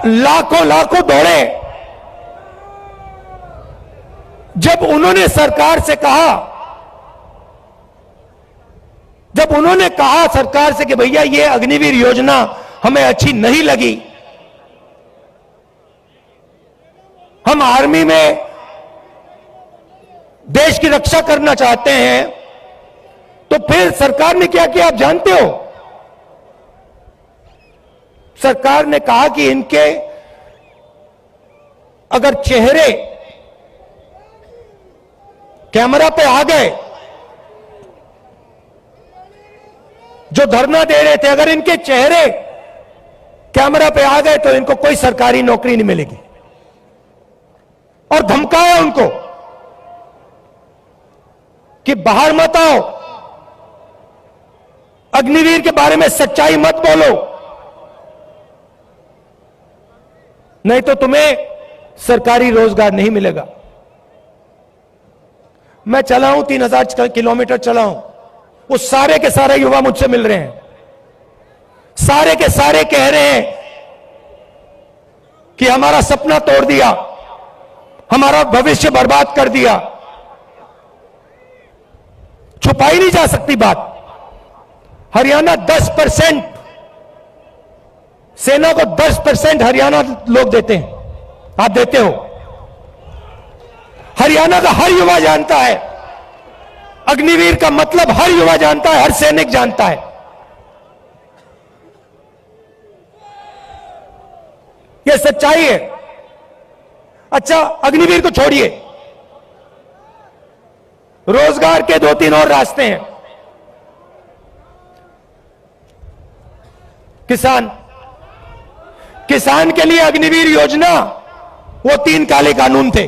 लाखों दौड़े, जब उन्होंने सरकार से कहा, सरकार से कि भैया ये अग्निवीर योजना हमें अच्छी नहीं लगी, हम आर्मी में देश की रक्षा करना चाहते हैं, तो फिर सरकार ने क्या किया आप जानते हो? सरकार ने कहा कि इनके अगर चेहरे कैमरा पे आ गए, जो धरना दे रहे थे, अगर इनके चेहरे कैमरा पे आ गए तो इनको कोई सरकारी नौकरी नहीं मिलेगी। और धमकाया उनको कि बाहर मत आओ, अग्निवीर के बारे में सच्चाई मत बोलो, नहीं तो तुम्हें सरकारी रोजगार नहीं मिलेगा। मैं चला हूं, 3000 किलोमीटर चला हूं, वो सारे के सारे युवा मुझसे मिल रहे हैं, सारे के सारे कह रहे हैं कि हमारा सपना तोड़ दिया, हमारा भविष्य बर्बाद कर दिया। छुपाई नहीं जा सकती बात। हरियाणा 10%, सेना को 10% हरियाणा लोग देते हैं, आप देते हो। हरियाणा का हर युवा जानता है, अग्निवीर का मतलब हर युवा जानता है, हर सैनिक जानता है। यह सच्चाई है। अच्छा, अग्निवीर को छोड़िए, रोजगार के 2-3 और रास्ते हैं। किसान के लिए अग्निवीर योजना, वो 3 काले कानून थे।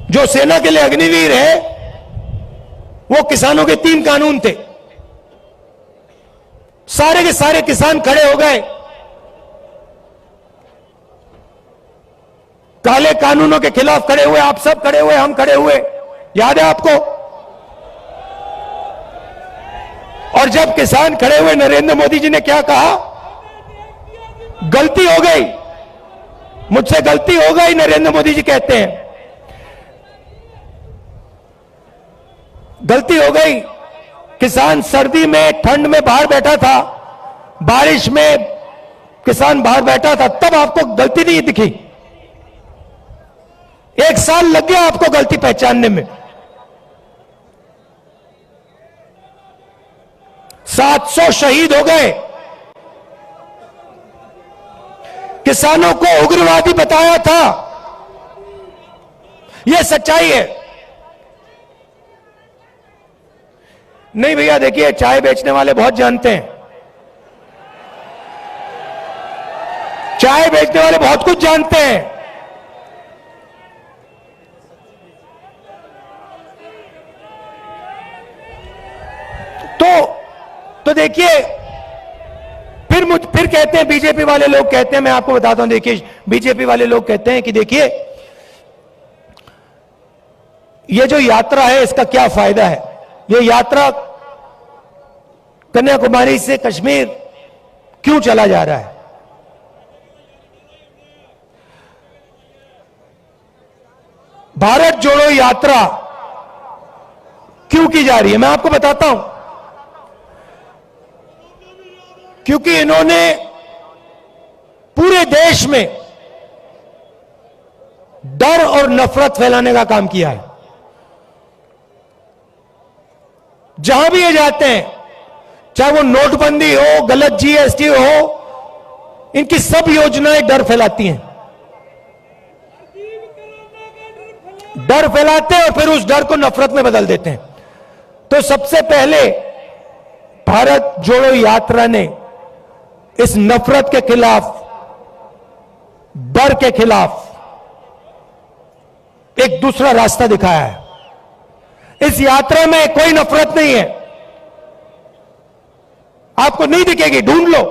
जो सेना के लिए अग्निवीर है, वो किसानों के 3 कानून थे। सारे के सारे किसान खड़े हो गए, काले कानूनों के खिलाफ खड़े हुए, आप सब खड़े हुए, हम खड़े हुए, याद है आपको? और जब किसान खड़े हुए, नरेंद्र मोदी जी ने क्या कहा? गलती हो गई, मुझसे गलती हो गई, नरेंद्र मोदी जी कहते हैं, गलती हो गई। किसान सर्दी में, ठंड में बाहर बैठा था, बारिश में किसान बाहर बैठा था, तब आपको गलती नहीं दिखी। 1 साल लग गया आपको गलती पहचानने में। 700 शहीद हो गए। किसानों को उग्रवादी बताया था, यह सच्चाई है। नहीं भैया, देखिए, चाय बेचने वाले बहुत जानते हैं, चाय बेचने वाले बहुत कुछ जानते हैं। तो देखिए, फिर कहते हैं, बीजेपी वाले लोग कहते हैं, मैं आपको बताता हूं, देखिए, बीजेपी वाले लोग कहते हैं कि देखिए, ये जो यात्रा है, इसका क्या फायदा है? ये यात्रा कन्याकुमारी से कश्मीर क्यों चला जा रहा है? भारत जोड़ो यात्रा क्यों की जा रही है? मैं आपको बताता हूं। क्योंकि इन्होंने पूरे देश में डर और नफरत फैलाने का काम किया है। जहां भी ये जाते हैं, चाहे वो नोटबंदी हो, गलत जीएसटी हो, इनकी सब योजनाएं डर फैलाती हैं। डर फैलाते हैं और फिर उस डर को नफरत में बदल देते हैं। तो सबसे पहले भारत जोड़ो यात्रा ने इस नफरत के खिलाफ, डर के खिलाफ एक दूसरा रास्ता दिखाया है। इस यात्रा में कोई नफरत नहीं है, आपको नहीं दिखेगी, ढूंढ लो।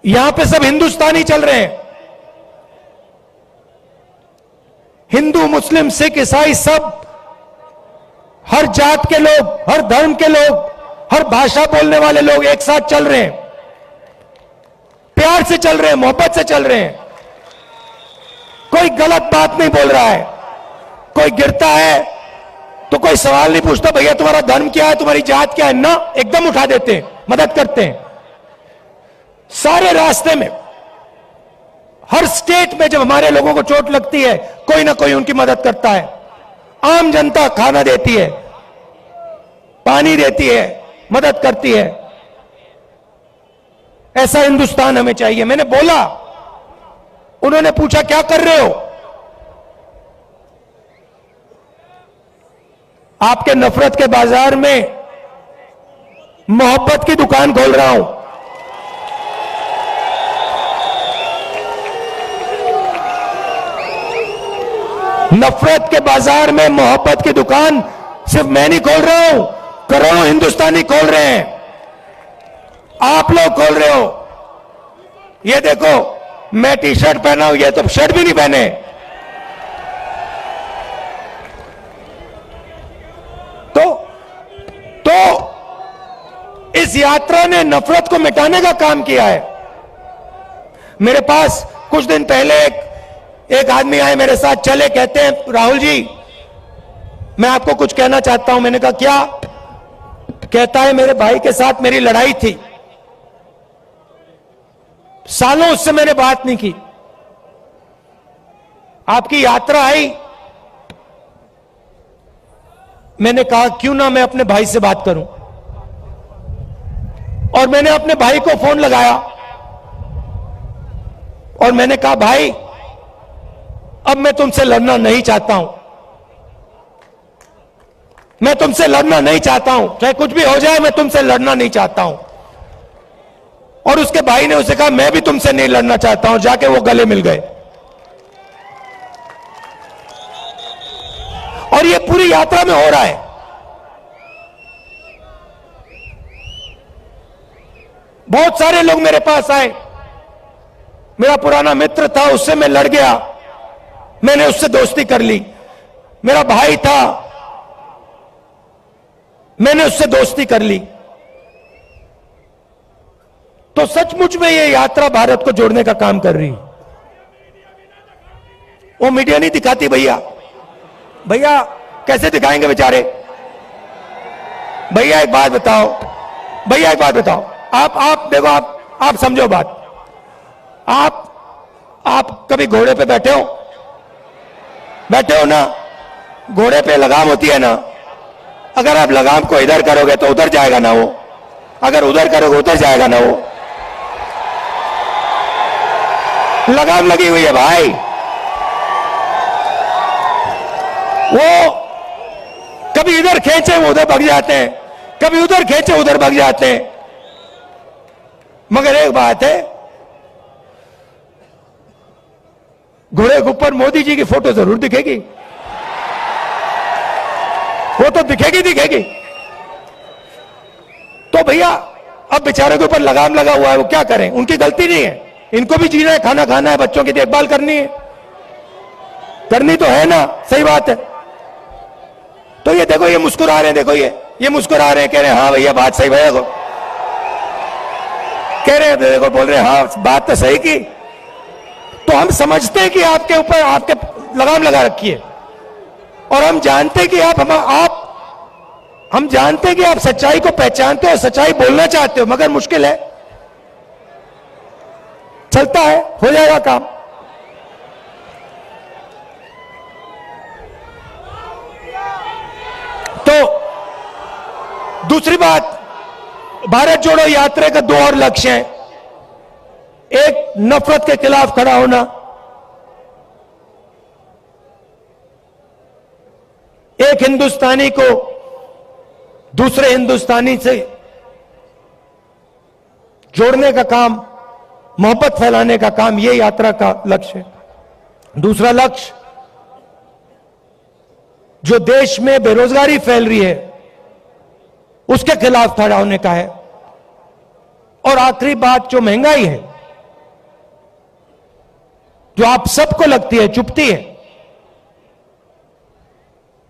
यहां पे सब हिंदुस्तानी चल रहे हैं, हिंदू, मुस्लिम, सिख, ईसाई, सब, हर जात के लोग, हर धर्म के लोग, हर भाषा बोलने वाले लोग एक साथ चल रहे हैं, प्यार से चल रहे हैं, मोहब्बत से चल रहे हैं। कोई गलत बात नहीं बोल रहा है, कोई गिरता है तो कोई सवाल नहीं पूछता, भैया तुम्हारा धर्म क्या है, तुम्हारी जात क्या है, ना, एकदम उठा देते हैं, मदद करते हैं। सारे रास्ते में, हर स्टेट में जब हमारे लोगों को चोट लगती है, कोई ना कोई उनकी मदद करता है। आम जनता खाना देती है, पानी देती है, मदद करती है। ऐसा हिंदुस्तान हमें चाहिए। मैंने बोला, उन्होंने पूछा क्या कर रहे हो? आपके नफरत के बाजार में मोहब्बत की दुकान खोल रहा हूं। नफरत के बाजार में मोहब्बत की दुकान सिर्फ मैं नहीं खोल रहा हूं, करोड़ों हिंदुस्तानी खोल रहे हैं, आप लोग खोल रहे हो। ये देखो, मैं टी शर्ट पहना हूं, ये तो शर्ट भी नहीं पहने। तो इस यात्रा ने नफरत को मिटाने का काम किया है। मेरे पास कुछ दिन पहले एक आदमी आए मेरे साथ, चले, कहते हैं राहुल जी मैं आपको कुछ कहना चाहता हूं। मैंने कहा क्या? कहता है मेरे भाई के साथ मेरी लड़ाई थी, सालों उससे मैंने बात नहीं की, आपकी यात्रा आई, मैंने कहा क्यों ना मैं अपने भाई से बात करूं। और मैंने अपने भाई को फोन लगाया और मैंने कहा भाई अब मैं तुमसे लड़ना नहीं चाहता हूं, मैं तुमसे लड़ना नहीं चाहता हूं, चाहे कुछ भी हो जाए मैं तुमसे लड़ना नहीं चाहता हूं। और उसके भाई ने उसे कहा मैं भी तुमसे नहीं लड़ना चाहता हूं, जाके वो गले मिल गए। और ये पूरी यात्रा में हो रहा है। बहुत सारे लोग मेरे पास आए, मेरा पुराना मित्र था, उससे मैं लड़ गया, मैंने उससे दोस्ती कर ली। मेरा भाई था, मैंने उससे दोस्ती कर ली। तो सचमुच में ये यात्रा भारत को जोड़ने का काम कर रही। वो मीडिया नहीं दिखाती भैया, भैया कैसे दिखाएंगे बेचारे। भैया एक बात बताओ, भैया एक बात बताओ, आप देखो, आप समझो बात। आप कभी घोड़े पे बैठे हो ना, घोड़े पे लगाम होती है ना, अगर आप लगाम को इधर करोगे तो उधर जाएगा ना वो, अगर उधर करोगे उधर जाएगा ना वो। लगाम लगी हुई है भाई, वो कभी इधर खींचे वो उधर भाग जाते हैं, कभी उधर खींचे उधर भाग जाते हैं। मगर एक बात है, घोड़े के ऊपर मोदी जी की फोटो जरूर दिखेगी, वो तो दिखेगी। तो भैया अब बेचारे के ऊपर लगाम लगा हुआ है, वो क्या करें, उनकी गलती नहीं है, इनको भी जीना है, खाना खाना है, बच्चों की देखभाल करनी है, करनी तो है ना, सही बात है। तो ये देखो, ये मुस्कुरा रहे हैं, देखो ये मुस्कुरा रहे हैं, कह रहे हैं हाँ भैया बात सही, भैया को कह रहे हैं, देखो बोल रहे हैं हाँ बात तो सही की। तो हम समझते हैं कि आपके ऊपर आपके लगाम लगा रखी है, और हम जानते हैं कि हम जानते हैं कि आप सच्चाई को पहचानते हो, सच्चाई बोलना चाहते हो, मगर मुश्किल है, चलता है, हो जाएगा काम। तो दूसरी बात, भारत जोड़ो यात्रा का दो और लक्ष्य हैं। एक, नफरत के खिलाफ खड़ा होना, एक हिंदुस्तानी को दूसरे हिंदुस्तानी से जोड़ने का काम, मोहब्बत फैलाने का काम, ये यात्रा का लक्ष्य है। दूसरा लक्ष्य, जो देश में बेरोजगारी फैल रही है उसके खिलाफ खड़ा होने का है। और आखिरी बात, जो महंगाई है, जो आप सबको लगती है, चुभती है।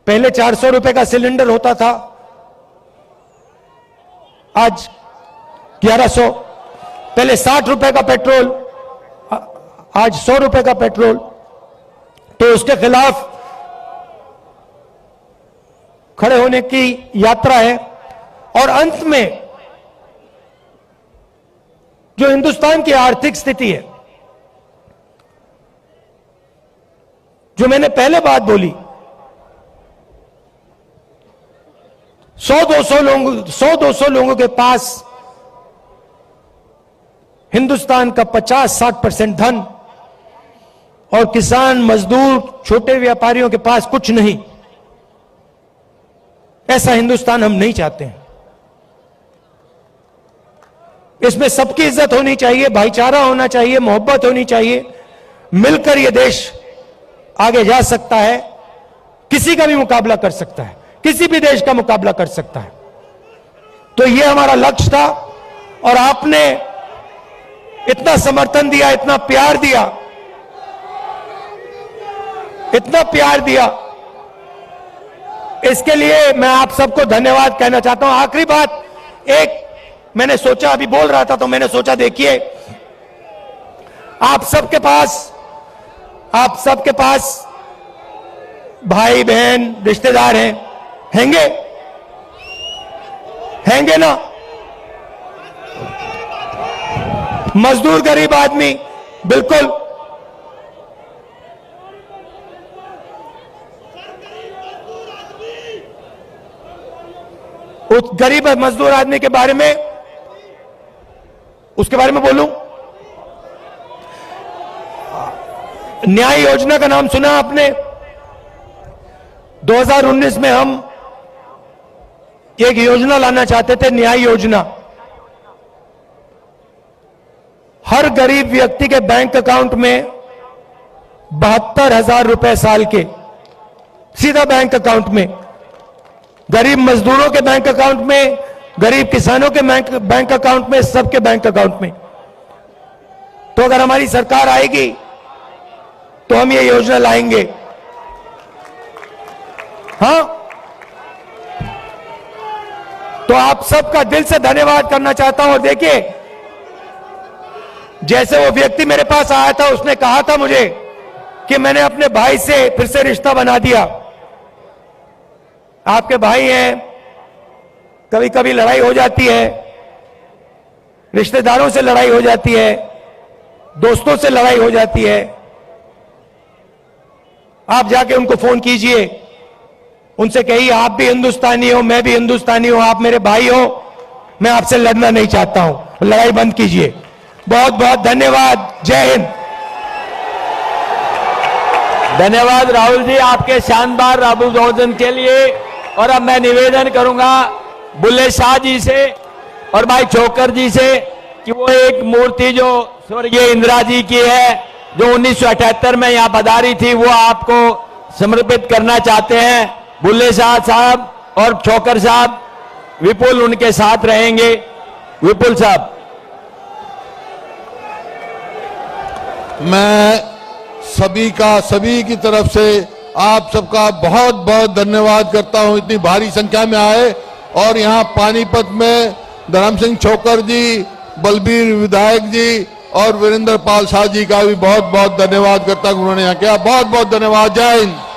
पहले 400 रुपए का सिलेंडर होता था, आज 1100। पहले 60 रुपए का पेट्रोल, आज 100 रुपए का पेट्रोल। तो उसके खिलाफ खड़े होने की यात्रा है। और अंत में जो हिंदुस्तान की आर्थिक स्थिति है, जो मैंने पहले बात बोली, 100-200 लोगों के पास हिंदुस्तान का 50-60% धन, और किसान, मजदूर, छोटे व्यापारियों के पास कुछ नहीं। ऐसा हिंदुस्तान हम नहीं चाहते हैं। इसमें सबकी इज्जत होनी चाहिए, भाईचारा होना चाहिए, मोहब्बत होनी चाहिए। मिलकर यह देश आगे जा सकता है, किसी का भी मुकाबला कर सकता है, किसी भी देश का मुकाबला कर सकता है। तो यह हमारा लक्ष्य था। और आपने इतना समर्थन दिया, इतना प्यार दिया, इतना प्यार दिया, इसके लिए मैं आप सबको धन्यवाद कहना चाहता हूं। आखिरी बात, एक मैंने सोचा, अभी बोल रहा था तो मैंने सोचा, देखिए आप सबके पास भाई बहन रिश्तेदार हैंगे ना, मजदूर, गरीब आदमी, बिल्कुल। उस गरीब मजदूर आदमी के बारे में, उसके बारे में बोलूं, न्याय योजना का नाम सुना आपने? 2019 में हम एक योजना लाना चाहते थे, न्याय योजना। हर गरीब व्यक्ति के बैंक अकाउंट में 72,000 रुपए साल के सीधा बैंक अकाउंट में, गरीब मजदूरों के बैंक अकाउंट में, गरीब किसानों के बैंक अकाउंट में, सबके बैंक अकाउंट में। तो अगर हमारी सरकार आएगी तो हम ये योजना लाएंगे। हां, तो आप सबका दिल से धन्यवाद करना चाहता हूं। और देखिए, जैसे वो व्यक्ति मेरे पास आया था, उसने कहा था मुझे कि मैंने अपने भाई से फिर से रिश्ता बना दिया। आपके भाई हैं, कभी कभी लड़ाई हो जाती है, रिश्तेदारों से लड़ाई हो जाती है, दोस्तों से लड़ाई हो जाती है। आप जाके उनको फोन कीजिए, उनसे कहिए आप भी हिंदुस्तानी हो, मैं भी हिंदुस्तानी हूं, आप मेरे भाई हो, मैं आपसे लड़ना नहीं चाहता हूं, लड़ाई बंद कीजिए। बहुत बहुत धन्यवाद। जय हिंद। धन्यवाद राहुल जी आपके शानदार अभिवादन के लिए। और अब मैं निवेदन करूंगा बुल्ले शाह जी से और भाई छोकर जी से कि वो एक मूर्ति जो स्वर्गीय इंदिरा जी की है, जो 1978 में यहाँ पधारी थी, वो आपको समर्पित करना चाहते हैं। बुल्ले शाह साहब और छोकर साहब, विपुल उनके साथ रहेंगे। विपुल साहब। मैं सभी की तरफ से आप सबका बहुत बहुत धन्यवाद करता हूं, इतनी भारी संख्या में आए। और यहाँ पानीपत में धर्म सिंह छोकर जी, बलबीर विधायक जी और वीरेंद्र पाल शाह जी का भी बहुत बहुत धन्यवाद करता हूं, उन्होंने यहाँ किया। बहुत बहुत धन्यवाद। जय हिंद।